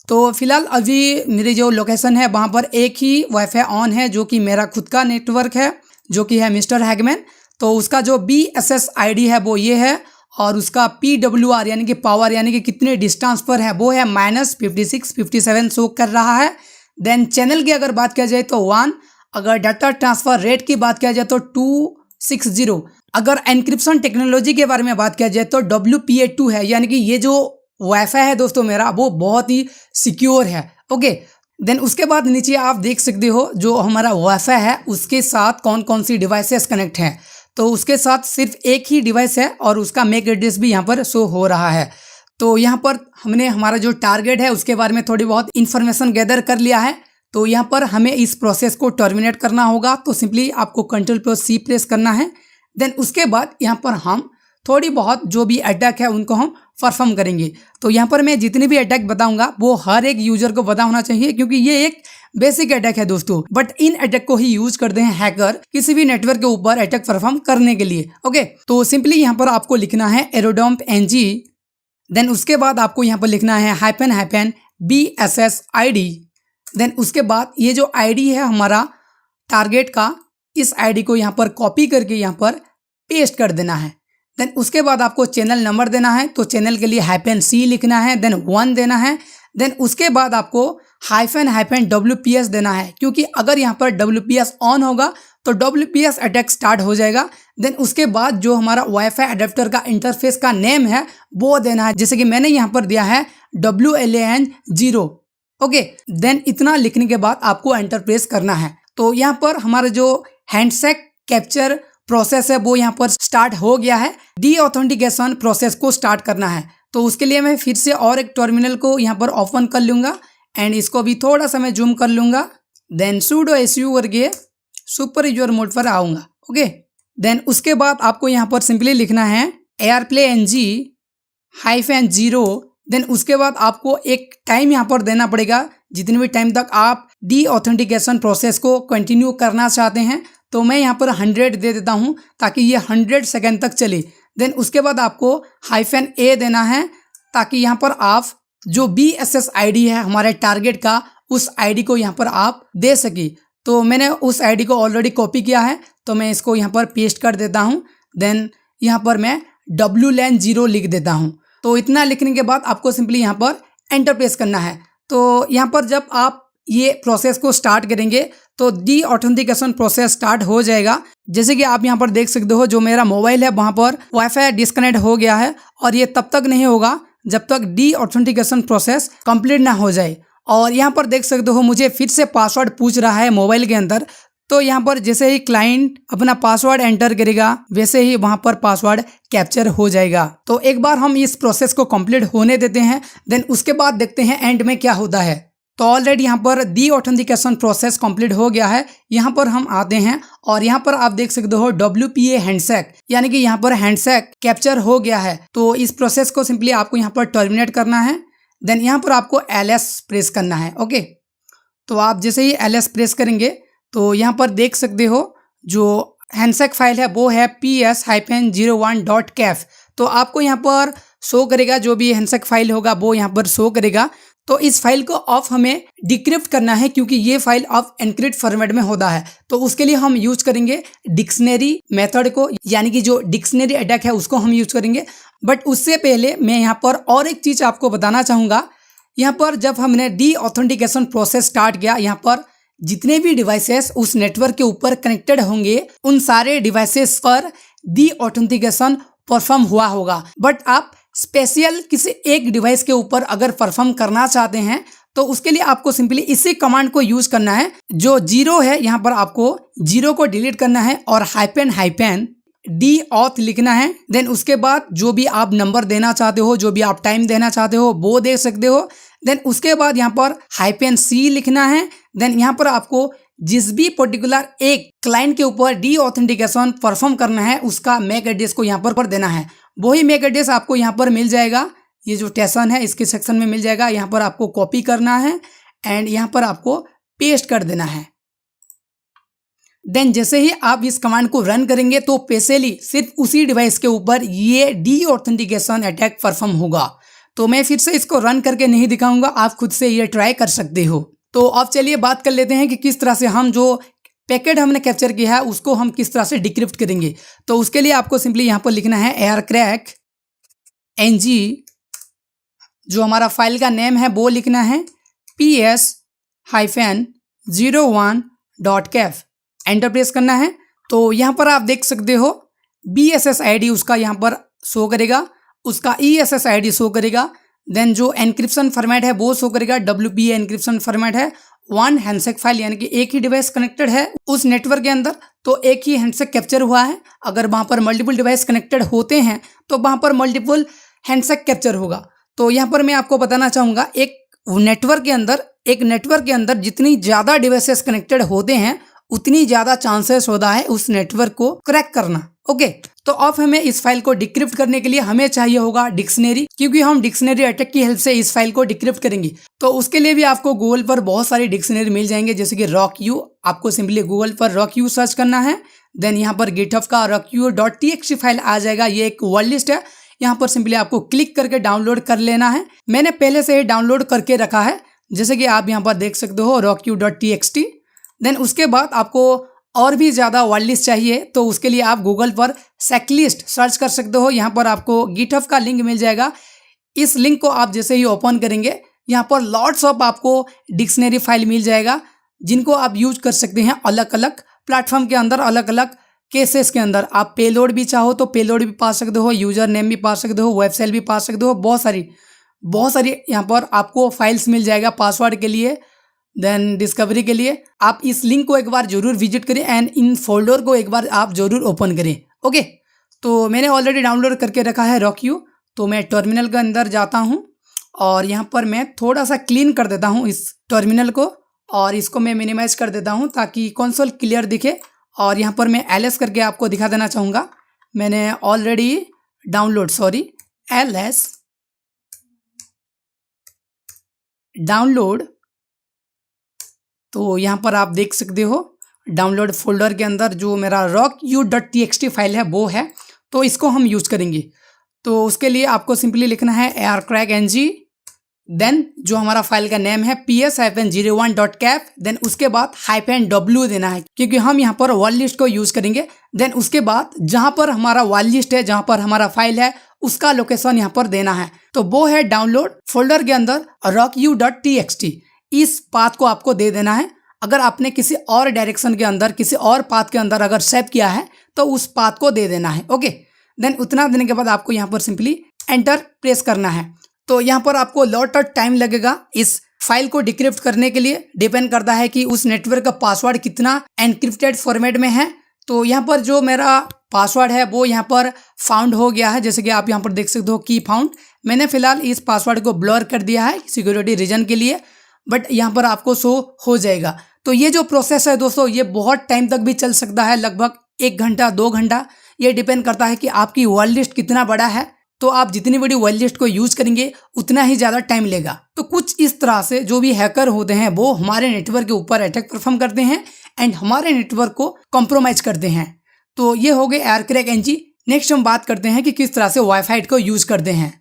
तो फिलहाल अभी मेरी जो लोकेशन है वहाँ पर एक ही वाईफाई ऑन है जो कि मेरा खुद का नेटवर्क है जो कि है मिस्टर हैगमैन। तो उसका जो BSS ID है वो ये है और उसका PWR यानी कि पावर यानी कि कितने डिस्टेंस पर है वो है -56-57 शो कर रहा है। देन चैनल की अगर बात किया जाए तो 1, अगर डाटा ट्रांसफर रेट की बात किया जाए तो 260। अगर एनक्रिप्शन टेक्नोलॉजी के बारे में बात किया जाए तो WPA2 है, यानी कि ये जो वाईफाई है दोस्तों मेरा वो बहुत ही सिक्योर है। ओके, देन उसके बाद नीचे आप देख सकते हो जो हमारा वाईफाई है उसके साथ कौन कौन सी डिवाइसेस कनेक्ट हैं। तो उसके साथ सिर्फ एक ही डिवाइस है और उसका मैक एड्रेस भी यहाँ पर शो हो रहा है। तो यहाँ पर हमने हमारा जो टारगेट है उसके बारे में थोड़ी बहुत इन्फॉर्मेशन गैदर कर लिया है। तो यहाँ पर हमें इस प्रोसेस को टर्मिनेट करना होगा। तो सिंपली आपको Ctrl+C प्रेस करना है। देन उसके बाद यहाँ पर हम थोड़ी बहुत जो भी अटैक है उनको हम परफॉर्म करेंगे। तो यहाँ पर मैं जितने भी अटैक बताऊंगा वो हर एक यूजर को पता होना चाहिए, क्योंकि ये एक बेसिक अटैक है दोस्तों। बट इन अटैक को ही यूज करते हैं हैकर किसी भी नेटवर्क के ऊपर अटैक परफॉर्म करने के लिए। ओके, तो सिंपली यहाँ पर आपको लिखना है एरोडम्प ng। देन उसके बाद आपको यहाँ पर लिखना है -BSS ID। देन उसके बाद ये जो ID है हमारा टारगेट का, इस ID को यहाँ पर कॉपी करके यहाँ पर पेस्ट कर देना है। देन उसके बाद आपको चैनल नंबर देना है। तो चैनल के लिए -C लिखना है, देन 1 देना है। देन उसके बाद आपको -WPS देना है, क्योंकि अगर यहाँ पर WPS ऑन होगा तो WPS अटैक स्टार्ट हो जाएगा। देन उसके बाद जो हमारा वाईफाई अडेप्टर का इंटरफेस का नेम है वो देना है, जैसे कि मैंने यहाँ पर दिया है WLAN 0। ओके, देन इतना लिखने के बाद आपको एंटर प्रेस करना है। तो यहाँ पर हमारा जो हैंडशेक कैप्चर प्रोसेस है वो यहाँ पर स्टार्ट हो गया है। डीऑथेंटिकेशन प्रोसेस को स्टार्ट करना है। तो उसके लिए मैं फिर से और एक टर्मिनल को यहाँ पर ओपन कर लूँगा एंड इसको भी थोड़ा सा मैं जूम कर लूँगा। देन sudo su करके सुपर यूजर मोड पर आऊँगा। ओके, देन उसके बाद आपको यहाँ पर सिंपली लिखना है airplay-ng-0। देन उसके बाद आपको एक टाइम यहाँ पर देना पड़ेगा, जितने भी टाइम तक आप डीऑथेंटिकेशन प्रोसेस को कंटिन्यू करना चाहते हैं। तो मैं यहाँ पर 100 दे देता हूँ ताकि ये 100 सेकेंड तक चले। देन उसके बाद आपको -A देना है ताकि यहाँ पर आप जो BSS ID है हमारे टारगेट का, उस ID को यहाँ पर आप दे सके। तो मैंने उस ID को ऑलरेडी कॉपी किया है, तो मैं इसको यहाँ पर पेस्ट कर देता हूँ। देन यहाँ पर मैं WLAN 0 लिख देता हूँ। तो इतना लिखने के बाद आपको सिंपली यहाँ पर एंटर प्रेस करना है। तो यहाँ पर जब आप ये प्रोसेस को स्टार्ट करेंगे तो डीऑथेंटिकेशन प्रोसेस स्टार्ट हो जाएगा। जैसे कि आप यहाँ पर देख सकते हो, जो मेरा मोबाइल है वहाँ पर वाईफाई डिस्कनेक्ट हो गया है और ये तब तक नहीं होगा जब तक डीऑथेंटिकेशन प्रोसेस कंप्लीट ना हो जाए। और यहाँ पर देख सकते हो मुझे फिर से पासवर्ड पूछ रहा है मोबाइल के अंदर। तो यहाँ पर जैसे ही क्लाइंट अपना पासवर्ड एंटर करेगा वैसे ही वहाँ पर पासवर्ड कैप्चर हो जाएगा। तो एक बार हम इस प्रोसेस को कंप्लीट होने देते हैं, देन उसके बाद देखते हैं एंड में क्या होता है। तो ऑलरेडी यहाँ पर डीऑथेंटिकेशन प्रोसेस कंप्लीट हो गया है। यहाँ पर हम आते हैं और यहाँ पर आप देख सकते हो WPA हैंडशेक, यानी कि यहाँ पर हैंडशेक कैप्चर हो गया है। तो इस प्रोसेस को सिंपली आपको यहाँ पर टर्मिनेट करना है। देन यहाँ पर आपको LS प्रेस करना है। ओके, तो आप जैसे ही LS प्रेस करेंगे तो यहाँ पर देख सकते हो जो हैंडशेक फाइल है वो है ps-01.caf। तो आपको यहाँ पर शो करेगा, जो भी हैंडशेक फाइल होगा वो यहाँ पर शो करेगा। तो इस फाइल को ऑफ हमें डिक्रिप्ट करना है, क्योंकि ये फाइल ऑफ एनक्रिप्ट फॉर्मेट में होता है। तो उसके लिए हम यूज करेंगे डिक्शनरी मेथड को, यानी कि जो डिक्शनरी अटैक है उसको हम यूज करेंगे। बट उससे पहले मैं यहाँ पर और एक चीज़ आपको बताना चाहूँगा। यहाँ पर जब हमने डीऑथेंटिकेशन प्रोसेस स्टार्ट किया, यहाँ पर जितने भी डिवाइसेस उस नेटवर्क के ऊपर कनेक्टेड होंगे उन सारे डिवाइसेस पर डीऑथेंटिकेशन परफॉर्म हुआ होगा। बट आप स्पेशल किसी एक डिवाइस के ऊपर अगर परफॉर्म करना चाहते हैं तो उसके लिए आपको सिंपली इसी कमांड को यूज करना है। जो 0 है यहाँ पर आपको 0 को डिलीट करना है और -deauth लिखना है। देन उसके बाद जो भी आप नंबर देना चाहते हो, जो भी आप टाइम देना चाहते हो वो दे सकते हो। देन उसके बाद यहाँ पर -C लिखना है। देन यहाँ पर आपको जिस भी पर्टिकुलर एक क्लाइंट के ऊपर डीऑथेंटिकेशन परफॉर्म करना है उसका मैक एड्रेस को यहाँ पर देना है। वही मैक एड्रेस आपको यहाँ पर मिल जाएगा, ये जो स्टेशन है इसके सेक्शन में मिल जाएगा। यहाँ पर आपको कॉपी करना है एंड यहाँ पर आपको पेस्ट कर देना है। देन जैसे ही आप इस कमांड को रन करेंगे तो स्पेशली सिर्फ उसी डिवाइस के ऊपर ये डीऑथेंटिकेशन अटैक परफॉर्म होगा। तो मैं फिर से इसको रन करके नहीं दिखाऊंगा, आप खुद से ये ट्राई कर सकते हो। तो अब चलिए बात कर लेते हैं कि किस तरह से हम जो पैकेट हमने कैप्चर किया है उसको हम किस तरह से डिक्रिप्ट करेंगे। तो उसके लिए आपको सिंपली यहाँ पर लिखना है aircrack-ng, जो हमारा फाइल का नेम है वो लिखना है ps-01.caf। एंटर प्रेस करना है। तो यहाँ पर आप देख सकते हो BSS ID उसका यहाँ पर शो करेगा, उसका ESS ID शो करेगा। देन जो एनक्रिप्शन फॉर्मेट है वो शो करेगा, WPA एनक्रिप्शन फॉर्मेट है, वन हैंडसेक फाइल, यानी कि एक ही डिवाइस कनेक्टेड है उस नेटवर्क के अंदर तो एक ही हैंडसेक कैप्चर हुआ है। अगर वहाँ पर मल्टीपल डिवाइस कनेक्टेड होते हैं तो वहाँ पर मल्टीपल हैंडसेक कैप्चर होगा। तो यहाँ पर मैं आपको बताना चाहूँगा एक नेटवर्क के अंदर जितनी ज़्यादा डिवाइसेस कनेक्टेड होते हैं उतनी ज़्यादा चांसेस होता है उस नेटवर्क को क्रैक करना। ओके, तो अब हमें इस फाइल को डिक्रिप्ट करने के लिए हमें चाहिए होगा डिक्शनरी, क्योंकि हम डिक्शनरी अटैक की हेल्प से इस फाइल को डिक्रिप्ट करेंगे। तो उसके लिए भी आपको गूगल पर बहुत सारी डिक्शनरी मिल जाएंगे, जैसे कि RockU। आपको सिंपली गूगल पर RockU सर्च करना है, देन यहाँ पर गिटहब का rocku.txt फाइल आ जाएगा। ये एक वर्ड लिस्ट है, यहाँ पर सिंपली आपको क्लिक करके डाउनलोड कर लेना है। मैंने पहले से ही डाउनलोड करके रखा है, जैसे कि आप यहाँ पर देख सकते हो rocku.txt। देन उसके बाद आपको और भी ज़्यादा वर्ड लिस्ट चाहिए तो उसके लिए आप गूगल पर सेकलिस्ट सर्च कर सकते हो। यहाँ पर आपको गिटहब का लिंक मिल जाएगा। इस लिंक को आप जैसे ही ओपन करेंगे यहाँ पर लॉट्स ऑफ आपको डिक्शनरी फाइल मिल जाएगा, जिनको आप यूज कर सकते हैं अलग अलग प्लेटफॉर्म के अंदर, अलग अलग केसेस के अंदर। आप पेलोड भी चाहो तो पेलोड भी पा सकते हो, यूजर नेम भी पा सकते हो, वेबसाइट भी पा सकते हो, बहुत सारी यहाँ पर आपको फाइल्स मिल जाएगा पासवर्ड के लिए, देन डिस्कवरी के लिए। आप इस लिंक को एक बार जरूर विजिट करें एंड इन फोल्डर को एक बार आप जरूर ओपन करें। ओके, तो मैंने ऑलरेडी डाउनलोड करके रखा है RockU। तो मैं टर्मिनल के अंदर जाता हूं और यहाँ पर मैं थोड़ा सा क्लीन कर देता हूं इस टर्मिनल को, और इसको मैं मिनिमाइज कर देता हूं ताकि कंसोल क्लियर दिखे। और यहाँ पर मैं ls करके आपको दिखा देना चाहूँगा। मैंने ऑलरेडी ls डाउनलोड, तो यहाँ पर आप देख सकते हो डाउनलोड फोल्डर के अंदर जो मेरा rocku.txt फाइल है वो है, तो इसको हम यूज करेंगे। तो उसके लिए आपको सिंपली लिखना है arcrackng, देन जो हमारा फाइल का नेम है ps-01.cap, देन उसके बाद -w देना है, क्योंकि हम यहाँ पर वर्ड लिस्ट को यूज करेंगे। देन उसके बाद जहाँ पर हमारा वर्ड लिस्ट है, जहाँ पर हमारा फाइल है, उसका लोकेशन यहाँ पर देना है। तो वो है डाउनलोड फोल्डर के अंदर rocku.txt। इस पाथ को आपको दे देना है। अगर आपने किसी और डायरेक्शन के अंदर, किसी और पाथ के अंदर अगर सेव किया है तो उस पाथ को दे देना है। ओके, देन उतना देने के बाद आपको यहाँ पर सिंपली एंटर प्रेस करना है। तो यहाँ पर आपको लॉट ऑफ टाइम लगेगा इस फाइल को डिक्रिप्ट करने के लिए। डिपेंड करता है कि उस नेटवर्क का पासवर्ड कितना एनक्रिप्टेड फॉर्मेट में है। तो यहाँ पर जो मेरा पासवर्ड है वो यहाँ पर फाउंड हो गया है, जैसे कि आप यहाँ पर देख सकते हो की फाउंड। मैंने फिलहाल इस पासवर्ड को ब्लर कर दिया है सिक्योरिटी रीजन के लिए, बट यहाँ पर आपको शो हो जाएगा। तो ये जो प्रोसेस है दोस्तों, ये बहुत टाइम तक भी चल सकता है, लगभग 1 घंटा 2 घंटा। ये डिपेंड करता है कि आपकी वर्ड लिस्ट कितना बड़ा है। तो आप जितनी बड़ी वर्ड लिस्ट को यूज करेंगे उतना ही ज़्यादा टाइम लेगा। तो कुछ इस तरह से जो भी हैकर होते हैं वो हमारे नेटवर्क के ऊपर अटैक परफॉर्म करते हैं एंड हमारे नेटवर्क को कॉम्प्रोमाइज करते हैं। तो ये हो गए arcrackng। नेक्स्ट हम बात करते हैं कि किस तरह से वाईफाई को यूज करते हैं।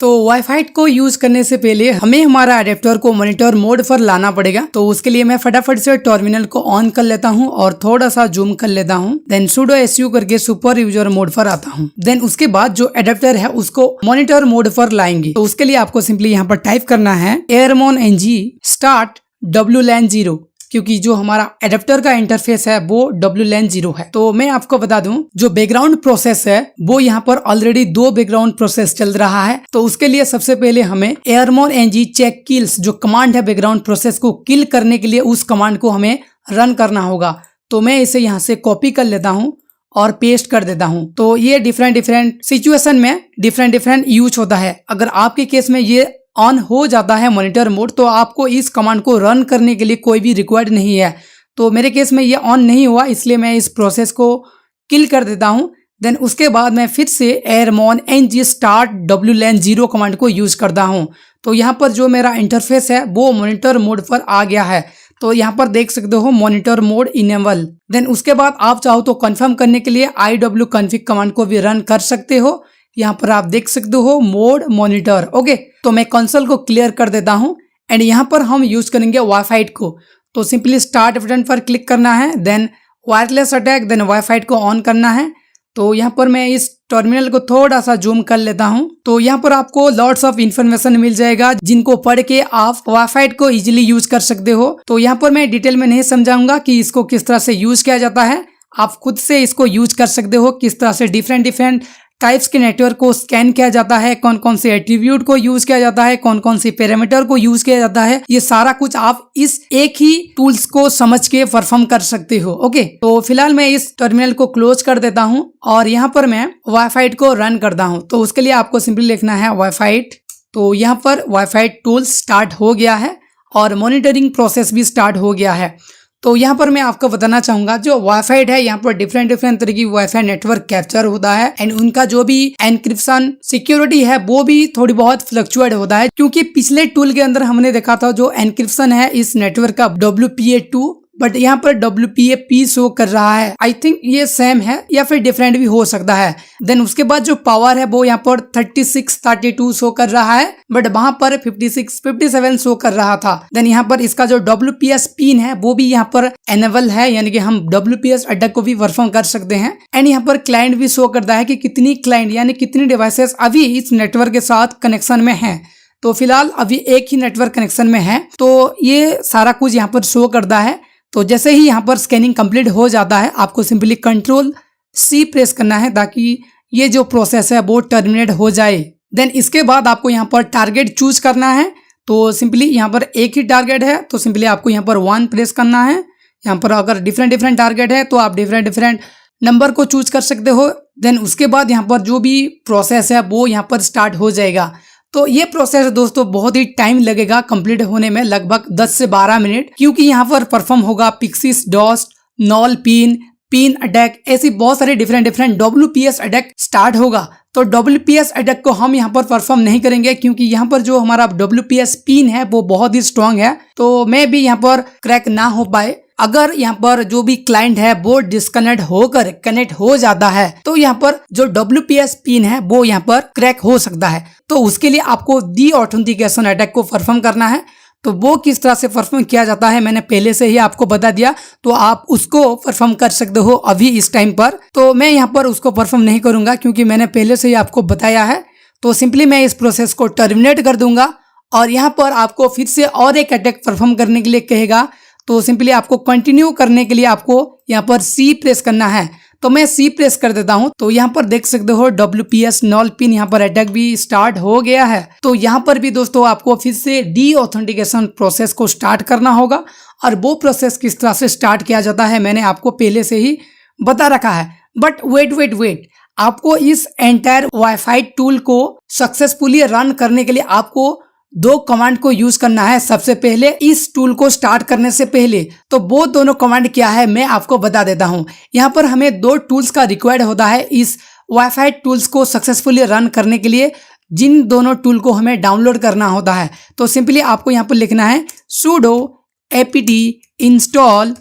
तो वाईफाई को यूज करने से पहले हमें हमारा अडेप्टर को मॉनिटर मोड पर लाना पड़ेगा। तो उसके लिए मैं फटाफट से टर्मिनल को ऑन कर लेता हूं और थोड़ा सा जूम कर लेता हूं। देन sudo su करके सुपर यूजर मोड पर आता हूं। देन उसके बाद जो अडेप्टर है उसको मॉनिटर मोड पर लाएंगे। तो उसके लिए आपको सिंपली यहाँ पर टाइप करना है airmon-ng start WLAN 0, क्योंकि जो हमारा एडेप्टर का इंटरफेस है वो WLAN 0 है। तो मैं आपको बता दूं, जो बैकग्राउंड प्रोसेस है वो यहाँ पर ऑलरेडी 2 बैकग्राउंड प्रोसेस चल रहा है। तो उसके लिए सबसे पहले हमें airmon-ng check kills जो कमांड है बैकग्राउंड प्रोसेस को किल करने के लिए, उस कमांड को हमें रन करना होगा। तो मैं इसे यहाँ से कॉपी कर लेता हूँ और पेस्ट कर देता हूँ। तो ये डिफरेंट सिचुएशन में डिफरेंट यूज होता है। अगर आपके केस में ये ऑन हो जाता है मॉनिटर मोड, तो आपको इस कमांड को रन करने के लिए कोई भी रिक्वायर्ड नहीं है। तो मेरे केस में ये ऑन नहीं हुआ, इसलिए मैं इस प्रोसेस को किल कर देता हूं। देन उसके बाद मैं फिर से airmon-ng start WLAN 0 कमांड को यूज करता हूं। तो यहाँ पर जो मेरा इंटरफेस है वो मॉनिटर मोड पर आ गया है। तो यहाँ पर देख सकते हो मॉनिटर मोड इनेबल। देन उसके बाद आप चाहो तो कंफर्म करने के लिए iwconfig कमांड को भी रन कर सकते हो। यहाँ पर आप देख सकते हो मोड मॉनिटर। ओके, तो मैं कंसोल को क्लियर कर देता हूँ एंड यहाँ पर हम यूज करेंगे वाईफाई को। तो सिंपली स्टार्ट बटन पर क्लिक करना है, then wireless attack, then wifi को ऑन करना है। तो यहाँ पर मैं इस टर्मिनल को थोड़ा सा जूम कर लेता हूँ। तो यहाँ पर आपको लॉट्स ऑफ इन्फॉर्मेशन मिल जाएगा जिनको पढ़ के आप वाईफाई को इजीली यूज कर सकते हो। तो यहाँ पर मैं डिटेल में नहीं समझाऊंगा कि इसको किस तरह से यूज किया जाता है, आप खुद से इसको यूज कर सकते हो। किस तरह से डिफरेंट टाइप्स के नेटवर्क को स्कैन किया जाता है, कौन कौन से एट्रीब्यूट को यूज किया जाता है, कौन कौन से पैरामीटर को यूज किया जाता है, ये सारा कुछ आप इस एक ही टूल्स को समझ के परफॉर्म कर सकते हो। ओके, तो फिलहाल मैं इस टर्मिनल को क्लोज कर देता हूं और यहाँ पर मैं वाईफाई को रन करता हूं। तो उसके लिए आपको सिंपली लिखना है वाईफाई। तो यहाँ पर वाईफाई टूल स्टार्ट हो गया है और मॉनिटरिंग प्रोसेस भी स्टार्ट हो गया है। तो यहाँ पर मैं आपको बताना चाहूंगा, जो वाईफाई है यहाँ पर डिफरेंट तरह की वाईफाई नेटवर्क कैप्चर होता है एंड उनका जो भी एनक्रिप्शन सिक्योरिटी है वो भी थोड़ी बहुत फ्लक्चुएट होता है, क्योंकि पिछले टूल के अंदर हमने देखा था जो एनक्रिप्शन है इस नेटवर्क का WPA2, बट यहाँ पर WPA-P शो कर रहा है। आई थिंक ये सेम है या फिर डिफरेंट भी हो सकता है। देन उसके बाद जो पावर है वो यहाँ पर 3632 शो कर रहा है, बट वहां पर 5657 शो कर रहा था। देन यहाँ पर इसका जो WPS पिन है वो भी यहाँ पर एनेबल है, यानी कि हम WPS अटैक को भी परफॉर्म कर सकते हैं। एंड यहाँ पर क्लाइंट भी शो करता है कि कितनी क्लाइंट यानी कितनी डिवाइसेस अभी इस नेटवर्क के साथ कनेक्शन में है। तो फिलहाल अभी एक ही नेटवर्क कनेक्शन में है, तो ये सारा कुछ यहाँ पर शो करता है। तो जैसे ही यहाँ पर स्कैनिंग कंप्लीट हो जाता है, आपको सिंपली Ctrl+C प्रेस करना है ताकि ये जो प्रोसेस है वो टर्मिनेट हो जाए। देन इसके बाद आपको यहाँ पर टारगेट चूज करना है। तो सिंपली यहाँ पर एक ही टारगेट है तो सिंपली आपको यहाँ पर 1 प्रेस करना है। यहाँ पर अगर डिफरेंट टारगेट है तो आप डिफरेंट नंबर को चूज कर सकते हो। देन उसके बाद यहाँ पर जो भी प्रोसेस है वो यहाँ पर स्टार्ट हो जाएगा। तो ये प्रोसेस दोस्तों बहुत ही टाइम लगेगा कंप्लीट होने में, लगभग 10 से 12 मिनट, क्योंकि यहाँ पर परफॉर्म होगा पिक्सिस डॉस्ट, नॉल पिन अटैक, ऐसी बहुत सारे डिफरेंट WPS अटैक स्टार्ट होगा। तो WPS अटैक को हम यहाँ पर परफॉर्म नहीं करेंगे क्योंकि यहाँ पर जो हमारा WPS पिन है वो बहुत ही स्ट्रांग है, तो मैं भी यहाँ पर क्रैक ना हो पाए। अगर यहाँ पर जो भी क्लाइंट है वो डिस्कनेक्ट होकर कनेक्ट हो जाता है तो यहाँ पर जो WPS पिन है वो यहाँ पर क्रैक हो सकता है। तो उसके लिए आपको डी ऑथेंटिकेशन अटैक को परफॉर्म करना है। तो वो किस तरह से परफॉर्म किया जाता है मैंने पहले से ही आपको बता दिया, तो आप उसको परफॉर्म कर सकते हो अभी इस टाइम पर। तो मैं यहाँ पर उसको परफॉर्म नहीं करूंगा क्योंकि मैंने पहले से ही आपको बताया है। तो सिंपली मैं इस प्रोसेस को टर्मिनेट कर दूंगा और यहाँ पर आपको फिर से और एक अटैक परफॉर्म करने के लिए कहेगा। तो सिंपली आपको कंटिन्यू करने के लिए आपको यहाँ पर C प्रेस करना है। तो मैं C प्रेस कर देता हूं। तो यहाँ पर देख सकते हो WPS नॉल पिन यहाँ पर अटैक भी स्टार्ट हो गया है। तो यहाँ पर भी दोस्तों आपको फिर से डी ऑथेंटिकेशन प्रोसेस को स्टार्ट करना होगा और वो प्रोसेस किस तरह से स्टार्ट किया जाता है मैंने आपको पहले से ही बता रखा है। बट वेट, आपको इस एंटायर वाईफाई टूल को सक्सेसफुली रन करने के लिए आपको 2 कमांड को यूज करना है। सबसे पहले इस टूल को स्टार्ट करने से पहले, तो वो दोनों कमांड क्या है मैं आपको बता देता हूं। यहाँ पर हमें 2 टूल्स का रिक्वायर्ड होता है इस वाईफाई टूल्स को सक्सेसफुली रन करने के लिए, जिन दोनों टूल को हमें डाउनलोड करना होता है। तो सिंपली आपको यहाँ पर लिखना है sudo apt install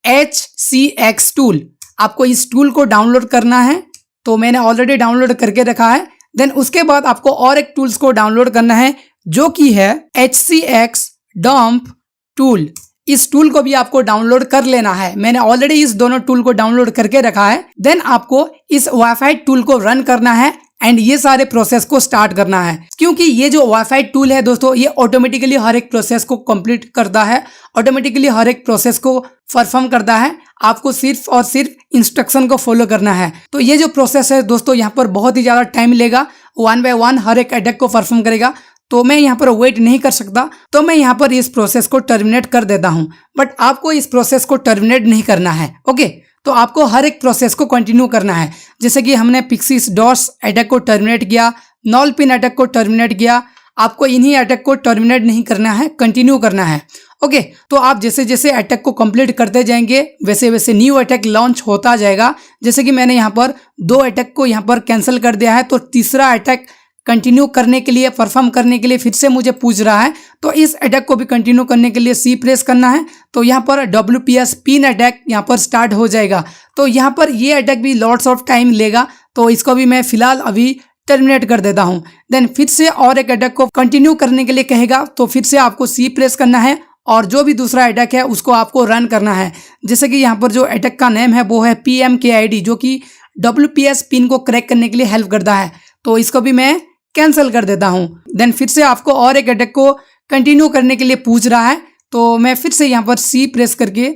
hcx tool। आपको इस टूल को डाउनलोड करना है, तो मैंने ऑलरेडी डाउनलोड करके रखा है। देन उसके बाद आपको और एक टूल्स को डाउनलोड करना है जो कि है hcx dump टूल। इस टूल को भी आपको डाउनलोड कर लेना है। मैंने ऑलरेडी इस दोनों टूल को डाउनलोड करके रखा है। देन आपको इस वाईफाई टूल को रन करना है एंड ये सारे प्रोसेस को स्टार्ट करना है, क्योंकि ये जो वाईफाई टूल है दोस्तों ये ऑटोमेटिकली हर एक प्रोसेस को कंप्लीट करता है, ऑटोमेटिकली हर एक प्रोसेस को परफॉर्म करता है। आपको सिर्फ और सिर्फ इंस्ट्रक्शन को फॉलो करना है। तो ये जो प्रोसेस है दोस्तों यहाँ पर बहुत ही ज्यादा टाइम लेगा, 1 बाय 1 हर एक अटैक को परफॉर्म करेगा। तो मैं यहाँ पर वेट नहीं कर सकता, तो मैं यहाँ पर इस प्रोसेस को टर्मिनेट कर देता हूँ। बट आपको इस प्रोसेस को टर्मिनेट नहीं करना है। ओके, तो आपको हर एक प्रोसेस को कंटिन्यू करना है। जैसे कि हमने पिक्सिस डॉस अटैक को टर्मिनेट किया, नॉल पिन अटैक को टर्मिनेट किया, आपको इन्हीं अटैक को टर्मिनेट नहीं करना है, कंटिन्यू करना है। ओके, तो आप जैसे जैसे अटैक को कंप्लीट करते जाएंगे वैसे वैसे न्यू अटैक लॉन्च होता जाएगा। जैसे कि मैंने यहाँ पर 2 अटैक को यहाँ पर कैंसिल कर दिया है, तो तीसरा अटैक कंटिन्यू करने के लिए, परफॉर्म करने के लिए फिर से मुझे पूछ रहा है। तो इस अटैक को भी कंटिन्यू करने के लिए C प्रेस करना है। तो यहाँ पर WPS पिन अटैक यहाँ पर स्टार्ट हो जाएगा। तो यहाँ पर ये अटैक भी लॉट्स ऑफ टाइम लेगा, तो इसको भी मैं फिलहाल अभी टर्मिनेट कर देता हूँ। देन फिर से और एक अटैक को कंटिन्यू करने के लिए कहेगा, तो फिर से आपको C प्रेस करना है और जो भी दूसरा अटैक है उसको आपको रन करना है। जैसे कि यहाँ पर जो अटैक का नेम है वो है PMKID, जो कि WPS पिन को क्रैक करने के लिए हेल्प करता है। तो इसको भी मैं कैंसिल कर देता हूं। देन फिर से आपको और एक अटैक को कंटिन्यू करने के लिए पूछ रहा है, तो मैं फिर से यहाँ पर C प्रेस करके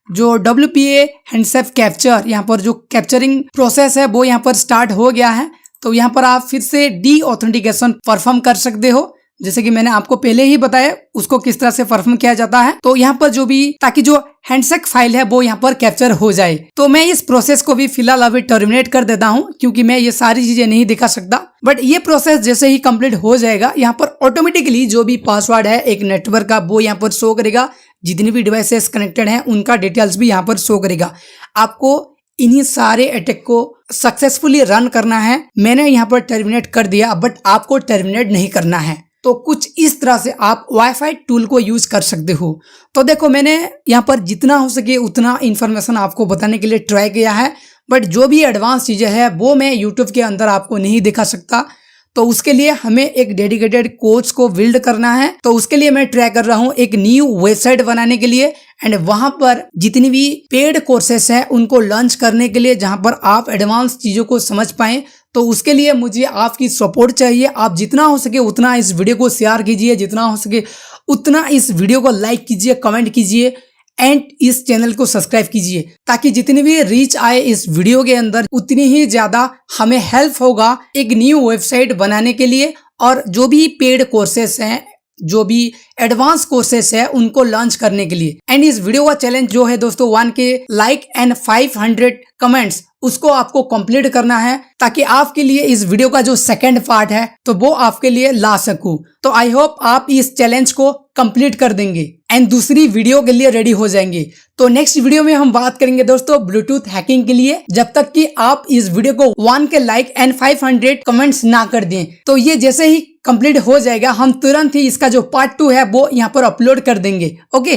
जो WPA हैंडसेफ कैप्चर, यहाँ पर जो कैप्चरिंग प्रोसेस है वो यहाँ पर स्टार्ट हो गया है। तो यहाँ पर आप फिर से डी ऑथेंटिकेशन परफॉर्म कर सकते हो, जैसे कि मैंने आपको पहले ही बताया उसको किस तरह से परफॉर्म किया जाता है। तो यहाँ पर जो भी ताकि जो हैंडशेक फाइल है वो यहाँ पर कैप्चर हो जाए, तो मैं इस प्रोसेस को भी फिलहाल अभी टर्मिनेट कर देता हूँ क्योंकि मैं ये सारी चीजें नहीं दिखा सकता। बट ये प्रोसेस जैसे ही कंप्लीट हो जाएगा यहाँ पर ऑटोमेटिकली जो भी पासवर्ड है एक नेटवर्क का वो यहाँ पर शो करेगा, जितनी भी डिवाइसेस कनेक्टेड हैं उनका डिटेल्स भी यहाँ पर शो करेगा। आपको इन्हीं सारे अटैक को सक्सेसफुली रन करना है। मैंने यहाँ पर टर्मिनेट कर दिया, बट आपको टर्मिनेट नहीं करना है। तो कुछ इस तरह से आप वाईफाई टूल को यूज कर सकते हो। तो देखो मैंने यहाँ पर जितना हो सके उतना इन्फॉर्मेशन आपको बताने के लिए ट्राई किया है, बट जो भी एडवांस चीजें हैं वो मैं यूट्यूब के अंदर आपको नहीं दिखा सकता। तो उसके लिए हमें एक डेडिकेटेड कोर्स को बिल्ड करना है। तो उसके लिए मैं ट्राई कर रहा हूँ एक न्यू वेबसाइट बनाने के लिए, एंड वहां पर जितनी भी पेड कोर्सेस हैं उनको लॉन्च करने के लिए, जहां पर आप एडवांस चीजों को समझ पाएं। तो उसके लिए मुझे आपकी सपोर्ट चाहिए। आप जितना हो सके उतना इस वीडियो को शेयर कीजिए, जितना हो सके उतना इस वीडियो को लाइक कीजिए, कमेंट कीजिए एंड इस चैनल को सब्सक्राइब कीजिए, ताकि जितनी भी रीच आए इस वीडियो के अंदर उतनी ही ज्यादा हमें हेल्प होगा एक न्यू वेबसाइट बनाने के लिए, और जो भी पेड कोर्सेस हैं, जो भी एडवांस कोर्सेस है उनको लॉन्च करने के लिए। एंड इस वीडियो का चैलेंज जो है दोस्तों 1K लाइक एंड 500 कमेंट्स, उसको आपको कंप्लीट करना है, ताकि आपके लिए इस वीडियो का जो सेकंड पार्ट है तो वो आपके लिए ला सकूं। तो आई होप आप इस चैलेंज को कंप्लीट कर देंगे एंड दूसरी वीडियो के लिए रेडी हो जाएंगे। तो नेक्स्ट वीडियो में हम बात करेंगे दोस्तों ब्लूटूथ हैकिंग के लिए, जब तक कि आप इस वीडियो को 1K लाइक एंड 500 कमेंट्स ना कर दें। तो ये जैसे ही कंप्लीट हो जाएगा हम तुरंत ही इसका जो पार्ट 2 है वो यहाँ पर अपलोड कर देंगे। ओके।